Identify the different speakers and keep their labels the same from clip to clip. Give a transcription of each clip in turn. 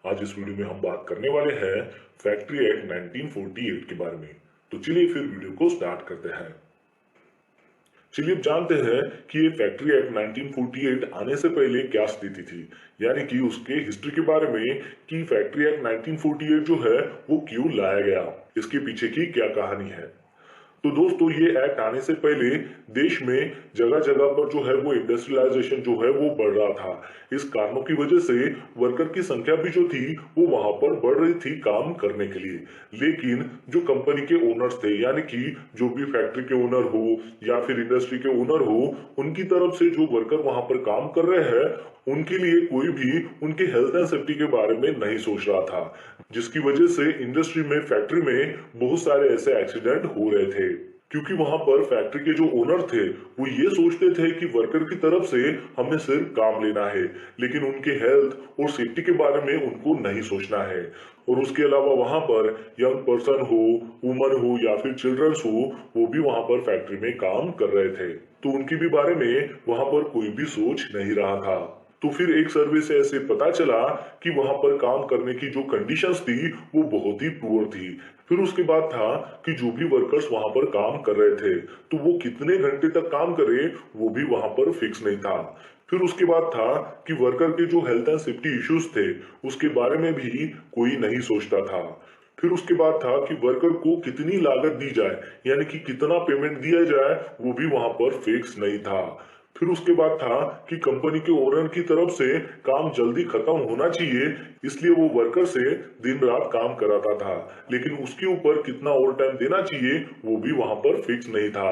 Speaker 1: आज इस वीडियो में हम बात करने वाले हैं फैक्ट्री एक्ट 1948 के बारे में। तो चलिए फिर वीडियो को स्टार्ट करते हैं। चलिए अब जानते हैं कि ये फैक्ट्री एक्ट 1948 आने से पहले क्या स्थिति थी, यानी कि उसके हिस्ट्री के बारे में कि फैक्ट्री एक्ट 1948 जो है वो क्यों लाया गया, इसके पीछे की क्या कहानी है। तो दोस्तों, ये एक्ट आने से पहले देश में जगह जगह पर जो है वो इंडस्ट्रियलाइजेशन जो है वो बढ़ रहा था। इस कारणों की वजह से वर्कर की संख्या भी जो थी वो वहां पर बढ़ रही थी काम करने के लिए। लेकिन जो कंपनी के ओनर्स थे, यानी कि जो भी फैक्ट्री के ओनर हो या फिर इंडस्ट्री के ओनर हो, उनकी तरफ से जो वर्कर वहां पर काम कर रहे हैं उनके लिए कोई भी उनके हेल्थ एंड सेफ्टी के बारे में नहीं सोच रहा था, जिसकी वजह से इंडस्ट्री में, फैक्ट्री में बहुत सारे ऐसे एक्सीडेंट हो रहे थे। क्योंकि वहां पर फैक्ट्री के जो ओनर थे वो ये सोचते थे कि वर्कर की तरफ से हमें सिर्फ काम लेना है, लेकिन उनके हेल्थ और सेफ्टी के बारे में उनको नहीं सोचना है। और उसके अलावा वहां पर यंग पर्सन हो, वुमन हो या फिर चिल्ड्रंस हो, वो भी वहां पर फैक्ट्री में काम कर रहे थे, तो उनके भी बारे में वहां पर कोई भी सोच नहीं रहा था। तो फिर एक सर्वे से ऐसे पता चला कि वहां पर काम करने की जो कंडीशंस थी वो बहुत ही पुअर थी। फिर उसके बाद था कि जो भी वर्कर्स वहां पर काम कर रहे थे तो वो कितने घंटे तक काम करे वो भी वहां पर फिक्स नहीं था। फिर उसके बाद था कि वर्कर के जो हेल्थ एंड सेफ्टी इश्यूज थे उसके बारे में भी कोई नहीं सोचता था। फिर उसके बाद था कि वर्कर को कितनी लागत दी जाए, यानी कि कितना पेमेंट दिया जाए, वो भी वहां पर फिक्स नहीं था। फिर उसके बाद था कि कंपनी के ओनर की तरफ से काम जल्दी खत्म होना चाहिए, इसलिए वो वर्कर से दिन रात काम कराता था, लेकिन उसके ऊपर कितना ओवर टाइम देना चाहिए वो भी वहां पर फिक्स नहीं था।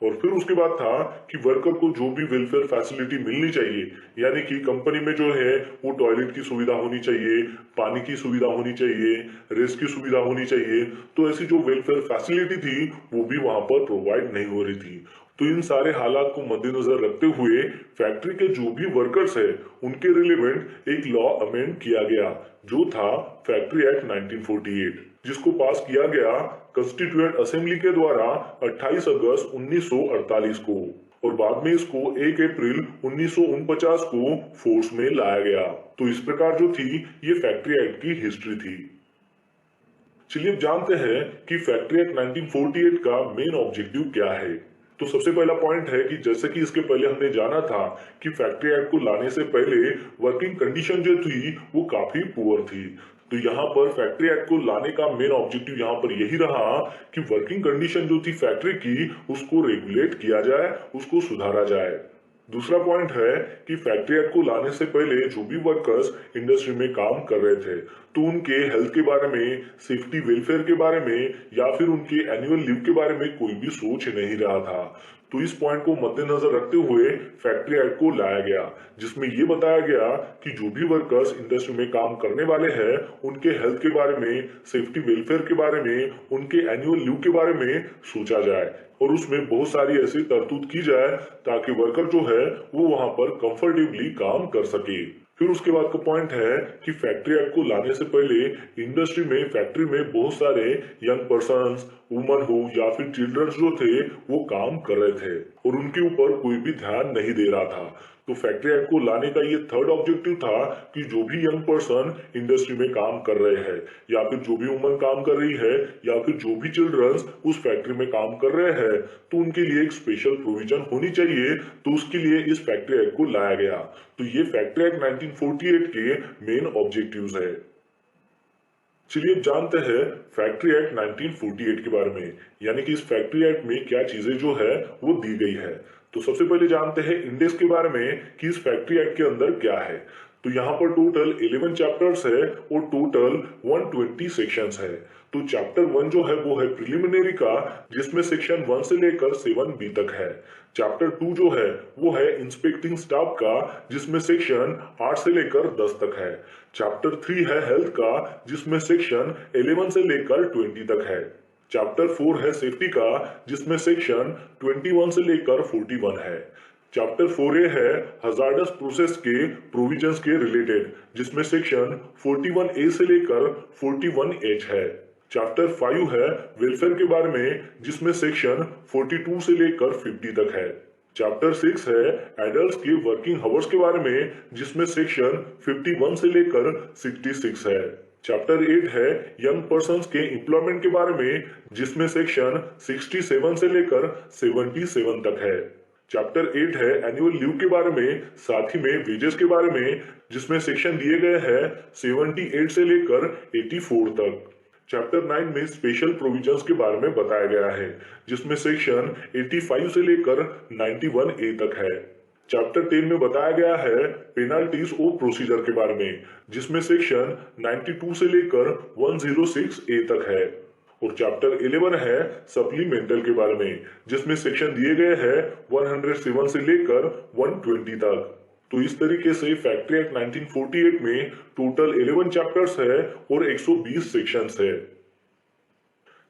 Speaker 1: और फिर उसके बाद था कि वर्कर को जो भी वेलफेयर फैसिलिटी मिलनी चाहिए, यानी कि कंपनी में जो है वो टॉयलेट की सुविधा होनी चाहिए, पानी की सुविधा होनी चाहिए, रेस्ट की सुविधा होनी चाहिए, तो ऐसी जो वेलफेयर फैसिलिटी थी वो भी वहां पर प्रोवाइड नहीं हो रही थी। तो इन सारे हालात को मद्देनजर रखते हुए फैक्ट्री के जो भी वर्कर्स है उनके रिलेवेंट एक लॉ अमेंड किया गया, जो था फैक्ट्री एक्ट 1948, जिसको पास किया गया कॉन्स्टिट्यूएंट असेंबली के द्वारा 28 अगस्त 1948 को, और बाद में इसको 1 अप्रैल 1949 को फोर्स में लाया गया। तो इस प्रकार जो थी ये फैक्ट्री एक्ट की हिस्ट्री थी। चलिए अब जानते हैं कि फैक्ट्री एक्ट 1948 का मेन ऑब्जेक्टिव क्या है। तो सबसे पहला पॉइंट है कि जैसे कि इसके पहले हमने जाना था कि फैक्ट्री एक्ट को लाने से पहले वर्किंग कंडीशन जो थी वो काफी पुअर थी। तो यहाँ पर फैक्ट्री एक्ट को लाने का मेन ऑब्जेक्टिव यहाँ पर यही रहा कि वर्किंग कंडीशन जो थी फैक्ट्री की उसको रेगुलेट किया जाए, उसको सुधारा जाए। दूसरा पॉइंट है कि फैक्ट्री एक्ट को लाने से पहले जो भी वर्कर्स इंडस्ट्री में काम कर रहे थे तो उनके हेल्थ के बारे में, सेफ्टी वेलफेयर के बारे में या फिर उनके एनुअल लीव के बारे में कोई भी सोच नहीं रहा था। तो इस पॉइंट को मद्देनजर रखते हुए फैक्ट्री एक्ट को लाया गया, जिसमें ये बताया गया कि जो भी वर्कर्स इंडस्ट्री में काम करने वाले हैं उनके हेल्थ के बारे में, सेफ्टी वेलफेयर के बारे में, उनके एनुअल लीव के बारे में सोचा जाए, और उसमें बहुत सारी ऐसी तरतूद की जाए ताकि वर्कर जो है वो वहां पर कंफर्टेबली काम कर सके। फिर उसके बाद का पॉइंट है कि फैक्ट्री एक्ट को लाने से पहले इंडस्ट्री में, फैक्ट्री में बहुत सारे यंग पर्सन्स, वुमन हो या फिर चिल्ड्रंस जो थे वो काम कर रहे थे और उनके ऊपर कोई भी ध्यान नहीं दे रहा था। तो फैक्ट्री एक्ट को लाने का ये थर्ड ऑब्जेक्टिव था कि जो भी यंग पर्सन इंडस्ट्री में काम कर रहे हैं या फिर जो भी वुमन काम कर रही है या फिर जो भी चिल्ड्रंस उस फैक्ट्री में काम कर रहे हैं तो उनके लिए एक स्पेशल प्रोविजन होनी चाहिए। तो उसके लिए इस फैक्ट्री एक्ट को लाया गया। तो ये फैक्ट्री एक्ट 1948 के मेन ऑब्जेक्टिव्स है। चलिए अब जानते हैं फैक्ट्री एक्ट 1948 के बारे में, यानी कि इस फैक्ट्री एक्ट में क्या चीजें जो है वो दी गई है। तो सबसे पहले जानते हैं इंडेक्स के बारे में कि इस फैक्ट्री एक्ट के अंदर क्या है। तो यहाँ पर टोटल 11 चैप्टर्स है और टोटल 120 सेक्शंस है। तो चैप्टर 1 जो है वो है प्रिलिमिनरी का, जिसमें सेक्शन 1 से लेकर 7B तक है। चैप्टर 2 जो है वो है इंस्पेक्टिंग स्टाफ का, जिसमें सेक्शन 8 से लेकर 10 तक है। चैप्टर 3 है हेल्थ का, जिसमें सेक्शन 11 से लेकर 20 तक है। चैप्टर 4 है सेफ्टी का, जिसमें सेक्शन 21 से लेकर 41 है। चैप्टर 4A है हजार्डस प्रोसेस के प्रोविजंस के रिलेटेड, जिसमें सेक्शन 41A से लेकर 41H है। चैप्टर 5 है वेलफेयर के बारे में, जिसमें सेक्शन 42 से लेकर 50 तक है। चैप्टर 6 है एडल्ट्स के वर्किंग आवर्स के बारे में, जिसमें सेक्शन 51 से लेकर 66 है। चैप्टर 8 है यंग पर्सन्स के एम्प्लॉयमेंट के बारे में, जिसमें सेक्शन 67 से लेकर 77 तक है। चैप्टर 8 है एनुअल लीव के बारे में, साथ ही में वेजेस के बारे में, जिसमें सेक्शन दिए गए हैं 78 से लेकर 84 तक। चैप्टर 9 में स्पेशल प्रोविजंस के बारे में बताया गया है, जिसमें सेक्शन 85 से लेकर 91A तक है। चैप्टर 10 में बताया गया है पेनाल्टीज और प्रोसीजर के बारे में, जिसमें सेक्शन 92 से लेकर 106A तक है। और चैप्टर 11 है सप्लीमेंटल के बारे में, जिसमें सेक्शन दिए गए हैं 107 से लेकर 120 तक। तो इस तरीके से फैक्ट्री एक्ट 1948 में टोटल 11 चैप्टर्स है और 120 सेक्शंस है।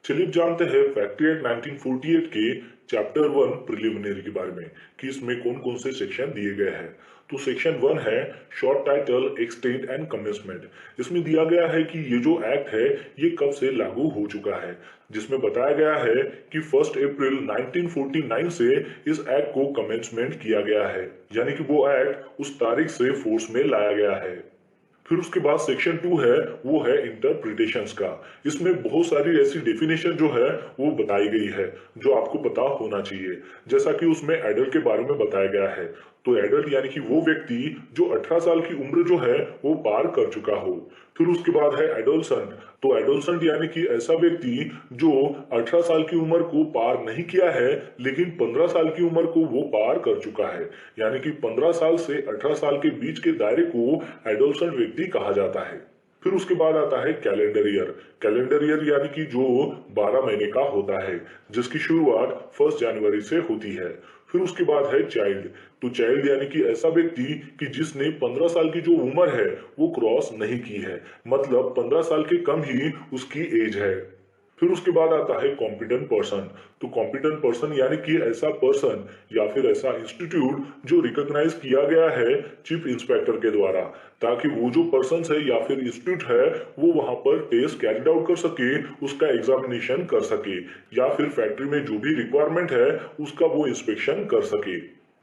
Speaker 1: चलिए जानते हैं फैक्ट्री एक्ट 1948 के चैप्टर 1 प्रिलिमिनरी के बारे में कि इसमें कौन कौन से सेक्शन दिए गए हैं। तो सेक्शन 1 है short title, extent and commencement. इसमें दिया गया है कि ये जो एक्ट है ये कब से लागू हो चुका है, जिसमें बताया गया है कि 1 अप्रैल 1949 से इस एक्ट को कमेंसमेंट किया गया है, यानी कि वो एक्ट उस तारीख से फोर्स में लाया गया है। फिर उसके बाद सेक्शन 2 है वो है इंटरप्रिटेशंस का। इसमें बहुत सारी ऐसी डेफिनेशन जो है वो बताई गई है जो आपको पता होना चाहिए, जैसा कि उसमें एडल्ट के बारे में बताया गया है। तो एडल्ट यानी कि वो व्यक्ति जो 18 साल की उम्र जो है वो पार कर चुका हो। फिर उसके बाद है एडोलसेंट। तो एडोलसेंट यानी कि ऐसा व्यक्ति जो 18 साल की उम्र को पार नहीं किया है लेकिन 15 साल की उम्र को वो पार कर चुका है, यानी कि 15 साल से 18 साल के बीच के दायरे को एडोलसेंट व्यक्ति कहा जाता है। फिर उसके बाद आता है कैलेंडर ईयर। कैलेंडर ईयर यानी कि जो 12 महीने का होता है, जिसकी शुरुआत 1 जनवरी से होती है। फिर उसके बाद है चाइल्ड। तो चाइल्ड यानी कि ऐसा व्यक्ति कि जिसने 15 साल की जो उम्र है वो क्रॉस नहीं की है, मतलब 15 साल के कम ही उसकी एज है। फिर उसके बाद आता है कॉम्पिटेंट पर्सन। तो कॉम्पिटेंट पर्सन यानी कि ऐसा पर्सन या फिर ऐसा इंस्टीट्यूट जो रिकॉग्नाइज किया गया है चीफ इंस्पेक्टर के द्वारा, ताकि वो जो पर्सन है या फिर इंस्टीट्यूट है वो वहां पर टेस्ट कैरिड आउट कर सके, उसका एग्जामिनेशन कर सके, या फिर फैक्ट्री में जो भी रिक्वायरमेंट है उसका वो इंस्पेक्शन कर सके।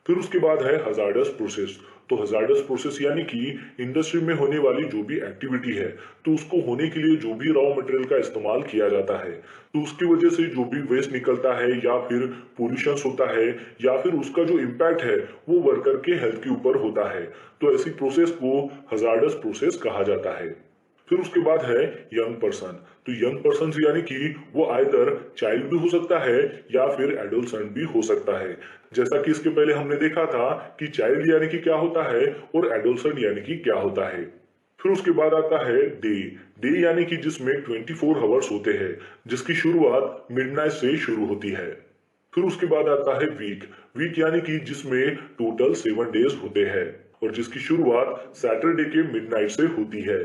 Speaker 1: फिर उसके बाद है हजार्डस प्रोसेस। तो हजार्डस प्रोसेस यानी कि इंडस्ट्री में होने वाली जो भी एक्टिविटी है, तो उसको होने के लिए जो भी रॉ मटेरियल का इस्तेमाल किया जाता है, तो उसकी वजह से जो भी वेस्ट निकलता है या फिर पोल्यूशन होता है या फिर उसका जो इम्पैक्ट है वो वर्कर के हेल्थ के ऊपर होता है, तो ऐसी प्रोसेस को हजार्डस प्रोसेस कहा जाता है। फिर उसके बाद है यंग पर्सन। तो यंग पर्सन यानी कि वो आइदर चाइल्ड भी हो सकता है या फिर एडोलसेंट भी हो सकता है, जैसा कि इसके पहले हमने देखा था कि चाइल्ड यानी कि क्या होता है और एडोलसेंट यानी कि क्या होता है। फिर उसके बाद आता है डे। डे यानी कि जिसमें 24 आवर्स होते हैं, जिसकी शुरुआत मिडनाइट से शुरू होती है। फिर उसके बाद आता है वीक। वीक यानी कि जिसमें टोटल 7 डेज होते हैं और जिसकी शुरुआत सैटरडे के मिडनाइट से होती है।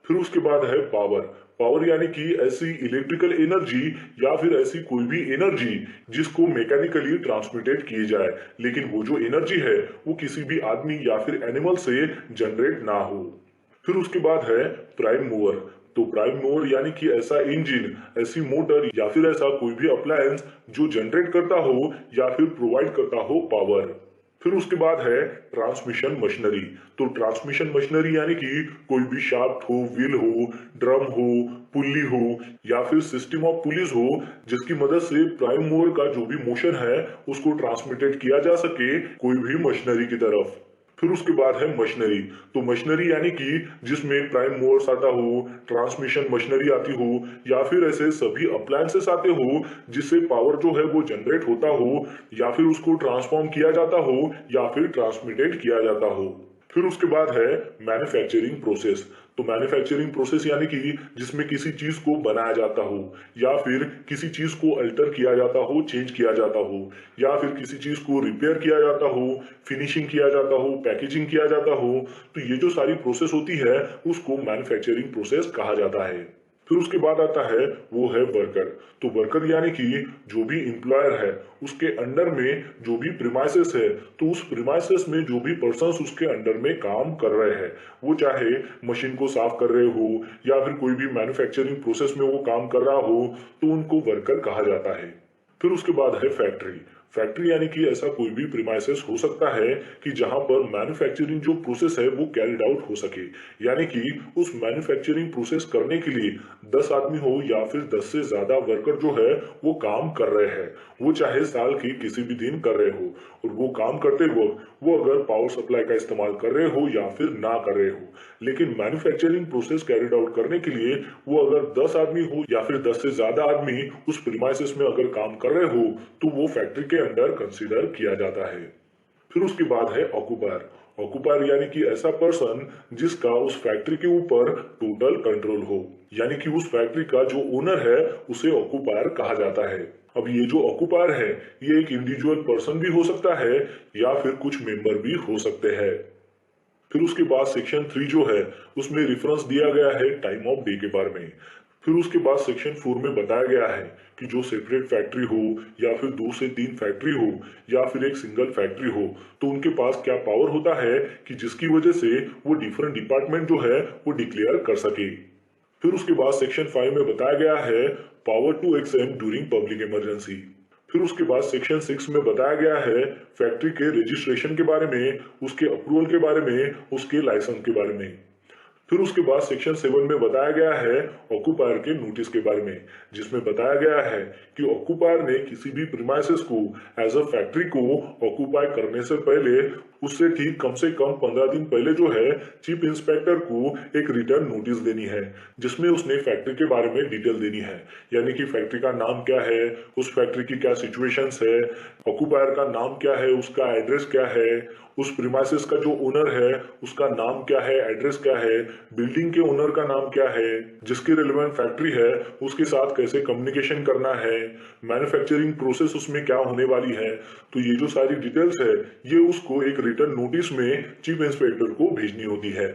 Speaker 1: फिर उसके बाद है पावर। पावर यानी कि ऐसी इलेक्ट्रिकल एनर्जी या फिर ऐसी कोई भी एनर्जी जिसको मैकेनिकली ट्रांसमिटेड की जाए, लेकिन वो जो एनर्जी है वो किसी भी आदमी या फिर एनिमल से जनरेट ना हो। फिर उसके बाद है प्राइम मूवर। तो प्राइम मूवर यानी कि ऐसा इंजन, ऐसी मोटर या फिर ऐसा कोई भी अप्लायंस जो जनरेट करता हो या फिर प्रोवाइड करता हो पावर। फिर उसके बाद है ट्रांसमिशन मशीनरी। तो ट्रांसमिशन मशीनरी यानी कि कोई भी शाफ्ट हो, व्हील हो, ड्रम हो, पुल्ली हो या फिर सिस्टम ऑफ पुलिस हो, जिसकी मदद से प्राइम मूवर का जो भी मोशन है उसको ट्रांसमिटेड किया जा सके कोई भी मशीनरी की तरफ। फिर उसके बाद है मशीनरी। तो मशीनरी यानी कि जिसमें प्राइम मूवर्स आता हो, ट्रांसमिशन मशीनरी आती हो या फिर ऐसे सभी अप्लायंसेस आते हो जिससे पावर जो है वो जनरेट होता हो या फिर उसको ट्रांसफॉर्म किया जाता हो या फिर ट्रांसमिटेड किया जाता हो। फिर उसके बाद है मैन्युफैक्चरिंग प्रोसेस। तो मैन्युफैक्चरिंग प्रोसेस यानी कि जिसमें किसी चीज को बनाया जाता हो या फिर किसी चीज को अल्टर किया जाता हो, चेंज किया जाता हो या फिर किसी चीज को रिपेयर किया जाता हो, फिनिशिंग किया जाता हो, पैकेजिंग किया जाता हो। तो ये जो सारी प्रोसेस होती है उसको मैन्युफैक्चरिंग प्रोसेस कहा जाता है। फिर उसके बाद आता है वो है वर्कर। तो वर्कर यानी कि जो भी एम्प्लॉयर है उसके अंडर में जो भी प्रीमाइसेस है, तो उस प्रीमाइसेस में जो भी पर्सन्स उसके अंडर में काम कर रहे हैं, वो चाहे मशीन को साफ कर रहे हो या फिर कोई भी मैन्युफैक्चरिंग प्रोसेस में वो काम कर रहा हो, तो उनको वर्कर कहा जाता है। फिर उसके बाद है फैक्ट्री। फैक्ट्री यानी कि ऐसा कोई भी प्रीमाइसेस हो सकता है कि जहां पर मैन्युफैक्चरिंग जो प्रोसेस है वो कैरिड आउट हो सके, यानी कि उस मैन्युफैक्चरिंग प्रोसेस करने के लिए 10 आदमी हो या फिर 10 से ज्यादा वर्कर जो है वो काम कर रहे हैं, वो चाहे साल के किसी भी दिन कर रहे हो, और वो काम करते वक्त वो अगर पावर सप्लाई का इस्तेमाल कर रहे हो या फिर ना कर रहे हो, लेकिन मैन्युफैक्चरिंग प्रोसेस कैरिड आउट करने के लिए वो अगर 10 आदमी हो या फिर 10 से ज्यादा आदमी उस प्रीमाइसेस में अगर काम कर रहे हो तो वो फैक्ट्री के अंडर कंसीडर किया जाता है। फिर उसके बाद है ऑक्यूपायर। ऑक्यूपायर यानी कि ऐसा पर्सन जिसका उस फैक्ट्री के ऊपर टोटल कंट्रोल हो, यानी कि उस फैक्ट्री का जो ओनर है उसे ऑक्यूपायर कहा जाता है। अब ये जो ऑक्यूपायर है ये एक इंडिविजुअल पर्सन भी हो सकता है या फिर कुछ मेंबर भी हो सकते हैं। फिर उसके बाद सेक्शन 3 जो है उसमें रेफरेंस दिया गया है टाइम ऑफ डे के बारे में। फिर उसके बाद सेक्शन 4 में बताया गया है कि जो सेपरेट फैक्ट्री हो या फिर 2 से 3 फैक्ट्री हो या फिर एक सिंगल फैक्ट्री हो तो उनके पास क्या पावर होता है कि जिसकी वजह से वो डिफरेंट डिपार्टमेंट जो है वो डिक्लेयर कर सके। फिर उसके बाद सेक्शन 5 में बताया गया है power to exempt during public emergency. फिर उसके बाद सेक्शन 6 में बताया गया है फैक्ट्री के रजिस्ट्रेशन के बारे में, उसके अप्रूवल के बारे में, उसके लाइसेंस के बारे में। फिर उसके बाद सेक्शन 7 में बताया गया है ऑक्यूपायर के नोटिस के बारे में, जिसमें बताया गया है कि ऑक्यूपायर ने किसी भी प्रीमाइसेस को एज अ फैक्ट्री को ऑक्यूपाई करने से पहले उससे ठीक कम से कम 15 दिन पहले जो है चीफ इंस्पेक्टर को एक रिटर्न नोटिस देनी है, जिसमें उसने फैक्ट्री के बारे में डिटेल देनी है, यानी कि फैक्ट्री का नाम क्या है, उस फैक्ट्री की क्या सिचुएशंस है, ऑक्यूपायर का नाम क्या है, उसका एड्रेस क्या है, उस प्रीमाइसेस का जो ओनर है उसका नाम क्या है, एड्रेस क्या है, बिल्डिंग के ओनर का नाम क्या है, जिसकी रिलेवेंट फैक्ट्री है उसके साथ कैसे कम्युनिकेशन करना है, मैन्युफैक्चरिंग प्रोसेस उसमें क्या होने वाली है। तो ये जो सारी डिटेल्स है ये उसको एक रिटर्न नोटिस में चीफ इंस्पेक्टर को भेजनी होती है।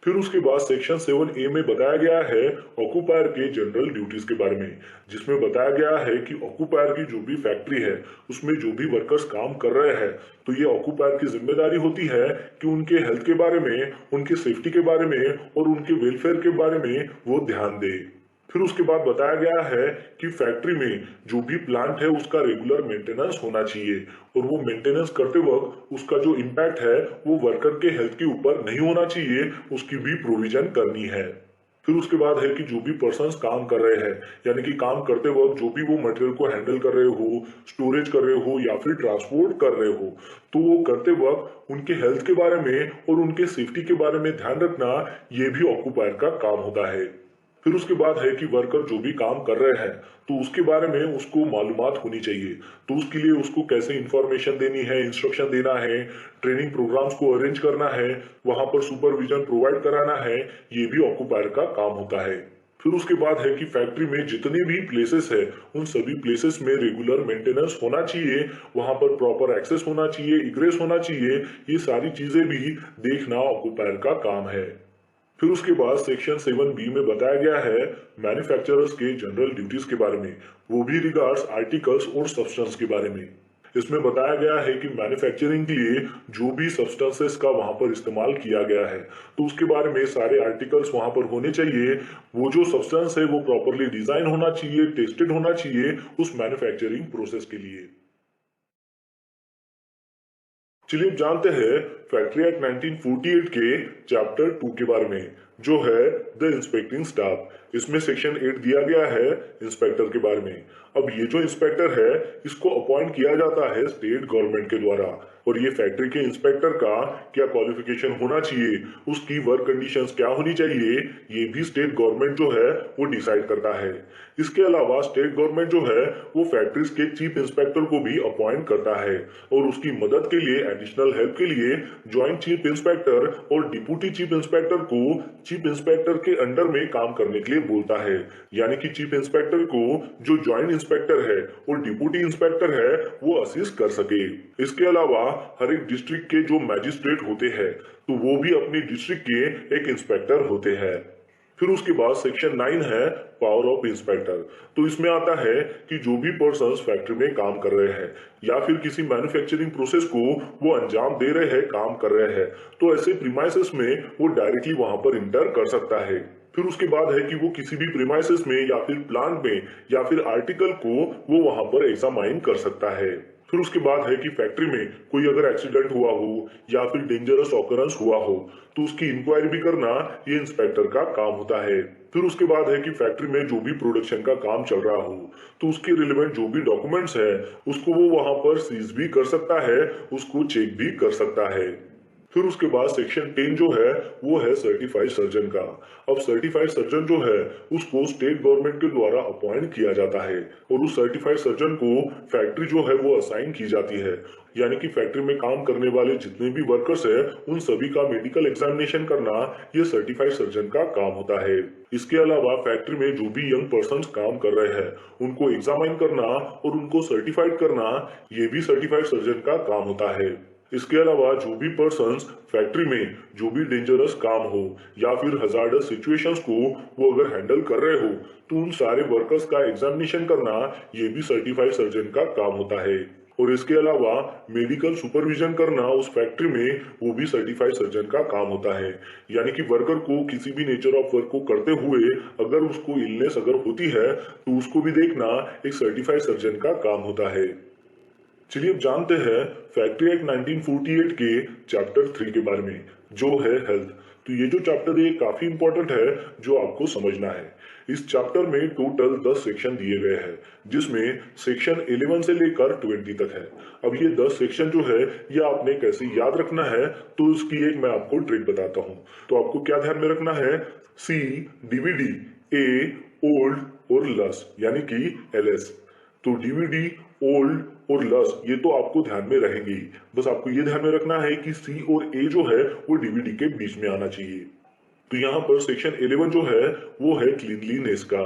Speaker 1: फिर उसके बाद सेक्शन 7A में बताया गया है ऑक्यूपायर के जनरल ड्यूटीज के बारे में, जिसमें बताया गया है कि ऑक्यूपायर की जो भी फैक्ट्री है उसमें जो भी वर्कर्स काम कर रहे हैं तो ये ऑक्यूपायर की जिम्मेदारी होती है कि उनके हेल्थ के बारे में, उनके सेफ्टी के बारे में और उनके वेलफेयर के बारे में वो ध्यान दे। फिर उसके बाद बताया गया है कि फैक्ट्री में जो भी प्लांट है उसका रेगुलर मेंटेनेंस होना चाहिए और वो मेंटेनेंस करते वक्त उसका जो इम्पैक्ट है वो वर्कर के हेल्थ के ऊपर नहीं होना चाहिए, उसकी भी प्रोविजन करनी है। फिर उसके बाद है कि जो भी पर्सन्स काम कर रहे हैं, यानी कि काम करते वक्त जो भी वो मटेरियल को हैंडल कर रहे हो, स्टोरेज कर रहे हो या फिर ट्रांसपोर्ट कर रहे हो, तो वो करते वक्त उनके हेल्थ के बारे में और उनके सेफ्टी के बारे में ध्यान रखना ये भी ऑक्यूपायर का काम होता है। फिर उसके बाद है कि वर्कर जो भी काम कर रहे हैं तो उसके बारे में उसको मालूमात होनी चाहिए, तो उसके लिए उसको कैसे इंफॉर्मेशन देनी है, इंस्ट्रक्शन देना है, ट्रेनिंग प्रोग्राम्स को अरेंज करना है, वहां पर सुपरविजन प्रोवाइड कराना है, ये भी ऑक्यूपायर का काम होता है। फिर उसके बाद है कि फैक्ट्री में जितने भी प्लेसेस है उन सभी प्लेसेस में रेगुलर मेंटेनेंस होना चाहिए, वहां पर प्रॉपर एक्सेस होना चाहिए, इग्रेस होना चाहिए, ये सारी चीजें भी देखना ऑक्यूपायर का काम है। फिर उसके बाद सेक्शन 7B में बताया गया है मैन्युफैक्चरर्स के जनरल ड्यूटीज के बारे में, वो भी रिगार्ड्स आर्टिकल्स और सब्सटेंस के बारे में। इसमें बताया गया है कि मैन्युफैक्चरिंग के लिए जो भी सब्सटेंसेस का वहां पर इस्तेमाल किया गया है तो उसके बारे में सारे आर्टिकल्स वहां पर होने चाहिए, वो जो सब्सटेंस है वो प्रॉपरली डिजाइन होना चाहिए, टेस्टेड होना चाहिए उस मैन्युफैक्चरिंग प्रोसेस के लिए। चलिए जानते हैं फैक्ट्री एक्ट 1948 के चैप्टर 2 के बारे में, जो है द इंस्पेक्टिंग स्टाफ। इसमें सेक्शन 8 दिया गया है इंस्पेक्टर के बारे में। अब ये जो इंस्पेक्टर है इसको अपॉइंट किया जाता है स्टेट गवर्नमेंट के द्वारा, और ये फैक्ट्री के इंस्पेक्टर का क्या क्वालिफिकेशन होना चाहिए, उसकी वर्क कंडीशंस क्या होनी चाहिए, ये भी स्टेट गवर्नमेंट जो है वो डिसाइड करता है। इसके अलावा स्टेट गवर्नमेंट जो है वो फैक्ट्रीज के चीफ इंस्पेक्टर को भी अपॉइंट करता है और उसकी मदद के लिए, एडिशनल हेल्प के लिए ज्वाइंट चीफ इंस्पेक्टर और डिप्यूटी चीफ इंस्पेक्टर को चीफ इंस्पेक्टर के अंडर में काम करने के लिए बोलता है, यानी कि चीफ इंस्पेक्टर को जो ज्वाइंट इंस्पेक्टर है और डिप्यूटी इंस्पेक्टर है वो असिस्ट कर सके। इसके अलावा हर एक डिस्ट्रिक्ट के जो मैजिस्ट्रेट होते हैं तो वो भी अपनी डिस्ट्रिक्ट के एक इंस्पेक्टर होते हैं। फिर उसके बाद सेक्शन 9 है पावर ऑफ इंस्पेक्टर। तो इसमें आता है कि जो भी पर्सन्स फैक्ट्री में काम कर रहे हैं या फिर किसी मैन्युफैक्चरिंग प्रोसेस को वो अंजाम दे रहे हैं, काम कर रहे हैं, तो ऐसे प्रीमाइसेस में वो डायरेक्टली वहां पर इंटर कर सकता है। फिर उसके बाद है कि वो किसी भी प्रीमाइसेस में या फिर प्लांट में या फिर आर्टिकल को वो वहां पर एग्जामाइन कर सकता है। फिर उसके बाद है कि फैक्ट्री में कोई अगर एक्सीडेंट हुआ हो या फिर डेंजरस ऑकरेंस हुआ हो तो उसकी इंक्वायरी भी करना ये इंस्पेक्टर का काम होता है। फिर उसके बाद है कि फैक्ट्री में जो भी प्रोडक्शन का काम चल रहा हो तो उसके रिलेवेंट जो भी डॉक्यूमेंट्स है उसको वो वहां पर सीज भी कर सकता है, उसको चेक भी कर सकता है। फिर उसके बाद सेक्शन 10 जो है वो है सर्टिफाइड सर्जन का। अब सर्टिफाइड सर्जन जो है उसको स्टेट गवर्नमेंट के द्वारा अपॉइंट किया जाता है और उस सर्टिफाइड सर्जन को फैक्ट्री जो है वो असाइन की जाती है, यानी कि फैक्ट्री में काम करने वाले जितने भी वर्कर्स है उन सभी का मेडिकल एग्जामिनेशन करना ये सर्टिफाइड सर्जन का काम होता है। इसके अलावा फैक्ट्री में जो भी यंग पर्सन काम कर रहे हैं उनको एग्जामिन करना और उनको सर्टिफाइड करना ये भी सर्टिफाइड सर्जन का काम होता है। इसके अलावा जो भी पर्सन्स फैक्ट्री में जो भी डेंजरस काम हो या फिर हजार्डस सिचुएशंस को वो अगर हैंडल कर रहे हो तो उन सारे वर्कर्स का एग्जामिनेशन करना ये भी सर्टिफाइड सर्जन का काम होता है। और इसके अलावा मेडिकल सुपरविजन करना उस फैक्ट्री में वो भी सर्टिफाइड सर्जन का काम होता है, यानी कि वर्कर को किसी भी नेचर ऑफ वर्क को करते हुए अगर उसको इलनेस अगर होती है तो उसको भी देखना एक सर्टिफाइड सर्जन का काम होता है। चलिए अब जानते हैं फैक्ट्री एक्ट 1948 के चैप्टर 3 के बारे में जो है हेल्थ। तो ये जो चैप्टर है काफी इंपॉर्टेंट है जो आपको समझना है। इस चैप्टर में टोटल 10 सेक्शन दिए गए हैं जिसमें सेक्शन 11 से लेकर 20 तक है। अब ये 10 सेक्शन जो है ये आपने कैसे याद रखना है तो उसकी एक मैं आपको ट्रिक बताता हूँ। तो आपको क्या ध्यान में रखना है, सी, डीवीडी, ए, ओल्ड और लस यानी कि एलएस। तो डीवीडी, ओल्ड और लस ये तो आपको ध्यान में रहेंगे ही, बस आपको ये ध्यान में रखना है कि सी और ए जो है वो डीवीडी के बीच में आना चाहिए। तो यहाँ पर सेक्शन 11 जो है वो है क्लीनलीनेस का।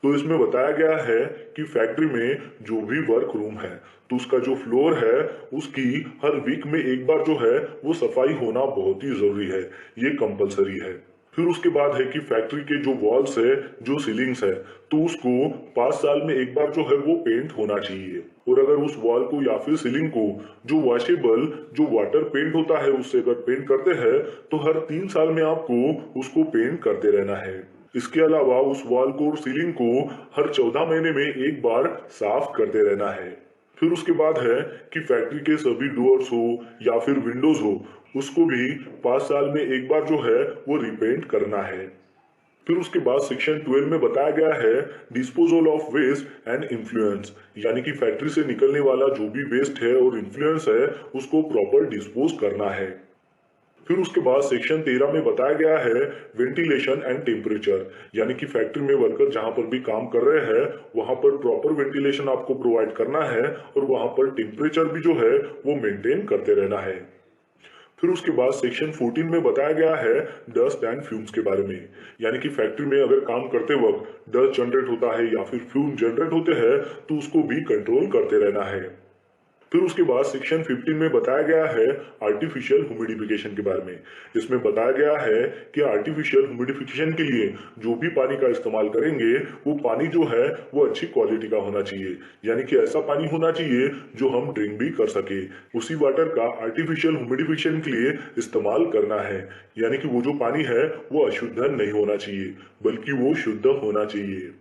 Speaker 1: तो इसमें बताया गया है कि फैक्ट्री में जो भी वर्क रूम है तो उसका जो फ्लोर है उसकी हर वीक में एक बार जो है वो सफाई होना बहुत ही जरूरी है, ये कंपलसरी है। फिर उसके बाद है कि फैक्ट्री के जो वॉल्स है, जो सीलिंग्स है तो उसको 5 साल में एक बार जो है वो पेंट होना चाहिए। और अगर उस वॉल को या फिर सीलिंग को जो वॉशेबल जो वाटर पेंट होता है उससे अगर पेंट करते हैं तो हर 3 साल में आपको उसको पेंट करते रहना है। इसके अलावा उस वॉल को और सीलिंग को हर 14 महीने में एक बार साफ करते रहना है। फिर उसके बाद है कि फैक्ट्री के सभी डोर्स हो या फिर विंडोज हो उसको भी 5 साल में एक बार जो है वो रिपेंट करना है। फिर उसके बाद सेक्शन 12 में बताया गया है disposal of waste and influence, यानी कि फैक्ट्री से निकलने वाला जो भी वेस्ट है और इन्फ्लुएंस है उसको प्रॉपर डिस्पोज करना है। फिर उसके बाद सेक्शन 13 में बताया गया है वेंटिलेशन एंड टेम्परेचर, यानी कि फैक्ट्री में वर्कर जहां पर भी काम कर रहे हैं वहां पर प्रॉपर वेंटिलेशन आपको प्रोवाइड करना है और वहां पर टेम्परेचर भी जो है वो मेंटेन करते रहना है। फिर उसके बाद सेक्शन 14 में बताया गया है डस्ट एंड फ्यूम्स के बारे में, यानी कि फैक्ट्री में अगर काम करते वक्त डस्ट जनरेट होता है या फिर फ्यूम जनरेट होते हैं तो उसको भी कंट्रोल करते रहना है। फिर उसके बाद सेक्शन 15 में बताया गया है आर्टिफिशियल ह्यूमिडिफिकेशन के बारे में। इसमें बताया गया है कि आर्टिफिशियल ह्यूमिडिफिकेशन के लिए जो भी पानी का इस्तेमाल करेंगे वो पानी जो है वो अच्छी क्वालिटी का होना चाहिए, यानी कि ऐसा पानी होना चाहिए जो हम ड्रिंक भी कर सके। उसी वाटर का आर्टिफिशियल ह्यूमिडिफिकेशन के लिए इस्तेमाल करना है, यानी कि वो जो पानी है वो अशुद्ध नहीं होना चाहिए बल्कि वो शुद्ध होना चाहिए।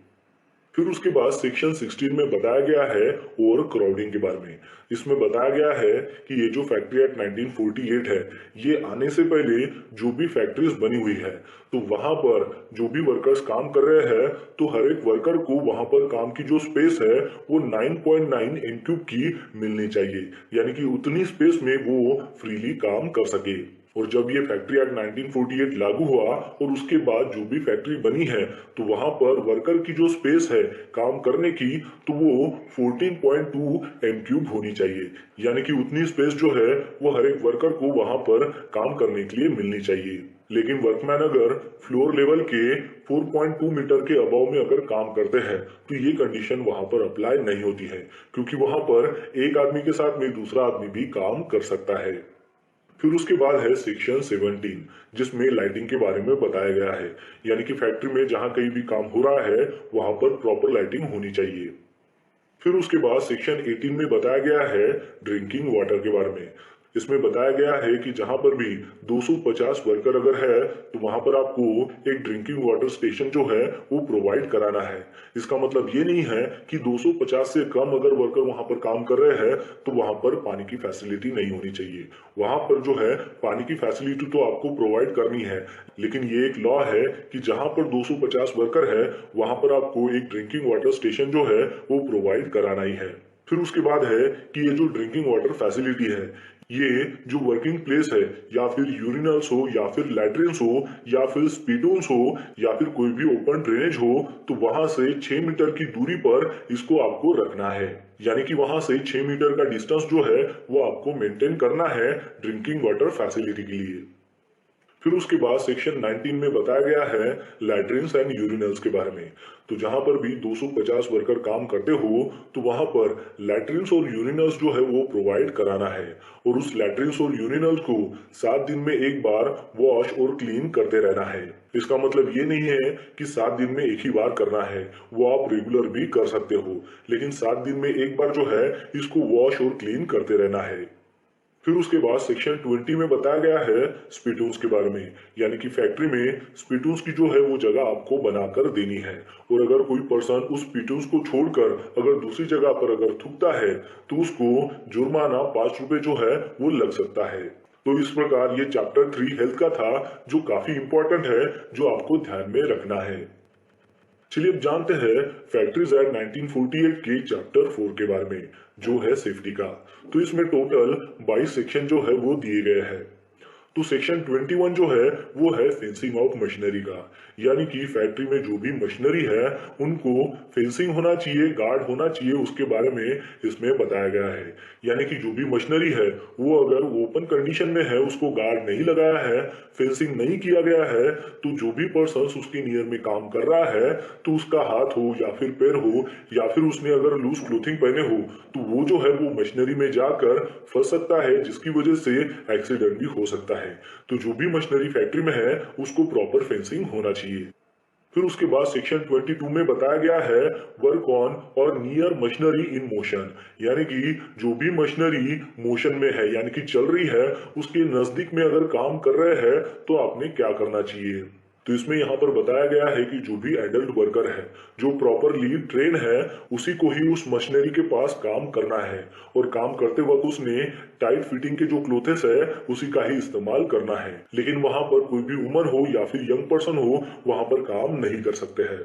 Speaker 1: फिर उसके बाद सेक्शन 16 में बताया गया है ओवर क्राउडिंग के बारे में। इसमें बताया गया है कि ये जो फैक्ट्री एक्ट 1948 है ये आने से पहले जो भी फैक्ट्रीज बनी हुई है तो वहां पर जो भी वर्कर्स काम कर रहे हैं तो हर एक वर्कर को वहां पर काम की जो स्पेस है वो 9.9 एम³ की मिलनी चाहिए, यानी कि उतनी स्पेस में वो फ्रीली काम कर सके। और जब ये फैक्ट्री एक्ट 1948 लागू हुआ और उसके बाद जो भी फैक्ट्री बनी है तो वहां पर वर्कर की जो स्पेस है काम करने की तो वो 14.2 एम³ होनी चाहिए, यानी कि उतनी स्पेस जो है वो हर एक वर्कर को वहां पर काम करने के लिए मिलनी चाहिए। लेकिन वर्कमैन अगर फ्लोर लेवल के 4.2 मीटर के अबाव में अगर काम करते हैं तो ये कंडीशन वहां पर अप्लाई नहीं होती है, क्योंकि वहां पर एक आदमी के साथ में दूसरा आदमी भी काम कर सकता है। फिर उसके बाद है सेक्शन 17 जिसमें लाइटिंग के बारे में बताया गया है, यानी कि फैक्ट्री में जहां कहीं भी काम हो रहा है वहां पर प्रॉपर लाइटिंग होनी चाहिए। फिर उसके बाद सेक्शन 18 में बताया गया है ड्रिंकिंग वाटर के बारे में। इसमें बताया गया है कि जहां पर भी 250 वर्कर अगर है तो वहां पर आपको एक ड्रिंकिंग वाटर स्टेशन जो है वो प्रोवाइड कराना है। इसका मतलब ये नहीं है कि 250 से कम अगर वर्कर वहां पर काम कर रहे हैं तो वहां पर पानी की फैसिलिटी नहीं होनी चाहिए। वहां पर जो है पानी की फैसिलिटी तो आपको प्रोवाइड करनी है, लेकिन ये एक लॉ है कि जहां पर 250 वर्कर है वहां पर आपको एक ड्रिंकिंग वाटर स्टेशन जो है वो प्रोवाइड कराना ही है। फिर उसके बाद है कि ये जो ड्रिंकिंग वाटर फैसिलिटी है, ये जो वर्किंग प्लेस है या फिर यूरिनल्स हो या फिर लैट्रिन्स हो या फिर स्पीडोन्स हो या फिर कोई भी ओपन ड्रेनेज हो, तो वहां से 6 मीटर की दूरी पर इसको आपको रखना है। यानी कि वहां से 6 मीटर का डिस्टेंस जो है वो आपको मेंटेन करना है ड्रिंकिंग वाटर फैसिलिटी के लिए। फिर उसके बाद सेक्शन 19 में बताया गया है लैट्रिन्स एंड यूरिनल्स के बारे में। तो जहां पर भी 250 वर्कर काम करते हो तो वहां पर लैट्रिन्स और यूरिनल्स जो है वो प्रोवाइड कराना है, और उस लैट्रिन्स और यूरिनल्स को 7 दिन में एक बार वॉश और क्लीन करते रहना है। इसका मतलब ये नहीं है कि 7 दिन में एक ही बार करना है, वो आप रेगुलर भी कर सकते हो, लेकिन 7 दिन में एक बार जो है इसको वॉश और क्लीन करते रहना है। फिर उसके बाद सेक्शन 20 में बताया गया है स्पीटून्स के बारे में, यानी कि फैक्ट्री में स्पीटून्स की जो है वो जगह आपको बनाकर देनी है, और अगर कोई पर्सन उस स्पीटून्स को छोड़कर अगर दूसरी जगह पर अगर थूकता है तो उसको जुर्माना 5 रुपए जो है वो लग सकता है। तो इस प्रकार ये चैप्टर 3 हेल्थ का था, जो काफी इंपॉर्टेंट है, जो आपको ध्यान में रखना है। चलिए अब जानते हैं फैक्ट्रीज एक्ट 1948 के चैप्टर 4 के बारे में, जो है सेफ्टी का। तो इसमें टोटल 22 सेक्शन जो है वो दिए गए हैं। तो सेक्शन 21 जो है वो है फेंसिंग ऑफ मशीनरी का, यानी कि फैक्ट्री में जो भी मशीनरी है उनको फेंसिंग होना चाहिए, गार्ड होना चाहिए, उसके बारे में इसमें बताया गया है। यानी कि जो भी मशीनरी है वो अगर ओपन कंडीशन में है, उसको गार्ड नहीं लगाया है, फेंसिंग नहीं किया गया है, तो जो भी पर्सन उसके नियर में काम कर रहा है तो उसका हाथ हो या फिर पैर हो या फिर उसने अगर लूज क्लोथिंग पहने हो तो वो जो है वो मशीनरी में जाकर फंस सकता है, जिसकी वजह से एक्सीडेंट भी हो सकता है। तो जो भी मशीनरी फैक्ट्री में है उसको प्रॉपर फेंसिंग होना चाहिए। फिर उसके बाद सेक्शन 22 में बताया गया है वर्क ऑन और नियर मशीनरी इन मोशन, यानी कि जो भी मशीनरी मोशन में है यानी कि चल रही है उसके नजदीक में अगर काम कर रहे हैं तो आपने क्या करना चाहिए। तो इसमें यहाँ पर बताया गया है कि जो भी एडल्ट वर्कर है जो प्रॉपरली ट्रेन है उसी को ही उस मशीनरी के पास काम करना है, और काम करते वक्त उसने टाइट फिटिंग के जो क्लोथेस है उसी का ही इस्तेमाल करना है। लेकिन वहां पर कोई भी वुमन हो या फिर यंग पर्सन हो वहां पर काम नहीं कर सकते हैं।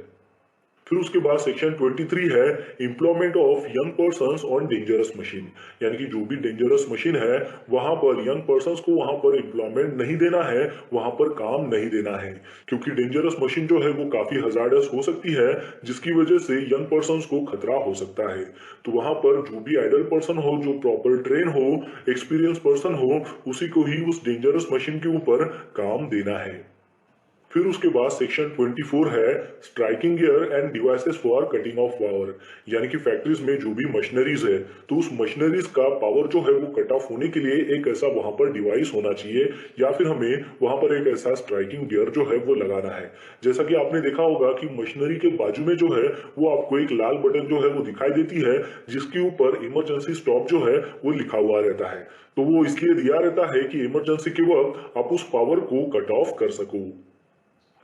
Speaker 1: फिर उसके बाद सेक्शन 23 है employment of young persons on dangerous machine, यानी कि जो भी डेंजरस मशीन है वहां पर यंग पर्सन्स को वहां पर एम्प्लॉयमेंट नहीं देना है, वहां पर काम नहीं देना है, क्योंकि डेंजरस मशीन जो है वो काफी हजार्डस हो सकती है, जिसकी वजह से यंग पर्सन्स को खतरा हो सकता है। तो वहां पर जो भी आइडल पर्सन हो, जो प्रॉपर ट्रेन हो, एक्सपीरियंस पर्सन हो, उसी को ही उस डेंजरस मशीन के ऊपर काम देना है। फिर उसके बाद सेक्शन 24 है striking gear end devices for cutting of power, यानी कि फैक्ट्रीज में जो भी मशीनरीज है तो उस मशीनरीज का पावर जो है वो कट ऑफ होने के लिए एक ऐसा वहां पर डिवाइस होना चाहिए, या फिर हमें वहां पर एक ऐसा स्ट्राइकिंग गियर जो है वो लगाना है। जैसा कि आपने देखा होगा कि मशीनरी के बाजू में जो है वो आपको एक लाल बटन जो है वो दिखाई देती है, जिसके ऊपर इमरजेंसी स्टॉप जो है वो लिखा हुआ रहता है। तो वो इसलिए दिया रहता है कि इमरजेंसी के वक्त आप उस पावर को कट ऑफ कर सको।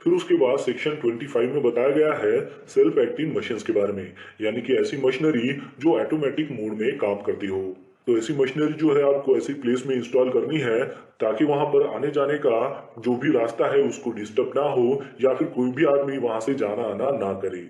Speaker 1: फिर उसके बाद सेक्शन 25 में बताया गया है सेल्फ एक्टिंग मशीन्स के बारे में, यानी कि ऐसी मशीनरी जो ऑटोमेटिक मोड में काम करती हो। तो ऐसी मशीनरी जो है आपको ऐसी प्लेस में इंस्टॉल करनी है ताकि वहां पर आने जाने का जो भी रास्ता है उसको डिस्टर्ब ना हो, या फिर कोई भी आदमी वहां से जाना आना ना करे।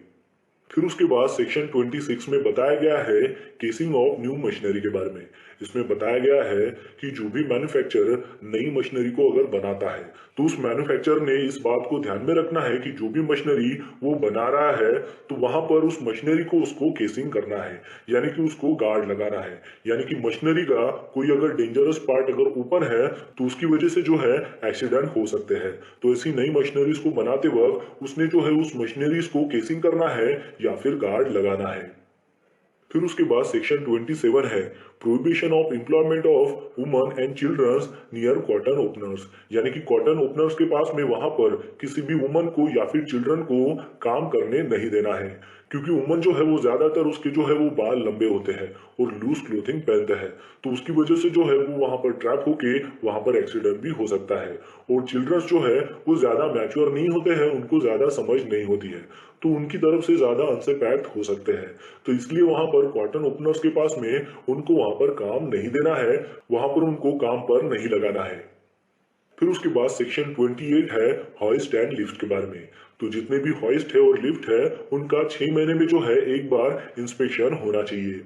Speaker 1: फिर उसके बाद सेक्शन 26 में बताया गया है केसिंग ऑफ न्यू मशीनरी के बारे में। इसमें बताया गया है कि जो भी मैन्युफैक्चरर नई मशीनरी को अगर बनाता है तो उस मैन्युफैक्चरर ने इस बात को ध्यान में रखना है कि जो भी मशीनरी वो बना रहा है तो वहां पर उस मशीनरी को उसको केसिंग करना है, यानी कि उसको गार्ड लगाना है, यानी कि मशीनरी का कोई अगर डेंजरस पार्ट अगर ओपन है तो उसकी वजह से जो है एक्सीडेंट हो सकते हैं। तो ऐसी नई मशीनरीज को बनाते वक्त उसने जो है उस मशीनरीज को केसिंग करना है या फिर गार्ड लगाना है। फिर उसके बाद सेक्शन 27 है prohibition of employment of women and childrens near cotton openers, यानी कि कॉटन ओपनर्स के पास में वहां पर किसी भी वुमन को या फिर चिल्ड्रन को काम करने नहीं देना है, क्योंकि वुमन जो है वो ज्यादातर उसके जो है वो बाल लंबे होते हैं और लूज क्लोथिंग पहनते हैं, तो उसकी वजह से जो है वो वहां पर ट्रैप होके वहां पर एक्सीडेंट भी हो सकता है। और चिल्ड्रंस जो है वो ज्यादा मैच्योर नहीं होते हैं, उनको ज्यादा समझ नहीं होती है, तो उनकी तरफ से ज्यादा अनसेफ हो सकते हैं। तो इसलिए वहां पर कॉटन ओपनर्स के पास में उनको वहां पर काम नहीं देना है, वहां पर उनको काम पर नहीं लगाना है। फिर उसके बाद सेक्शन 28 है हॉइस्ट एंड लिफ्ट के बारे में। तो जितने भी हॉइस्ट है और लिफ्ट है उनका 6 महीने में जो है एक बार इंस्पेक्शन होना चाहिए।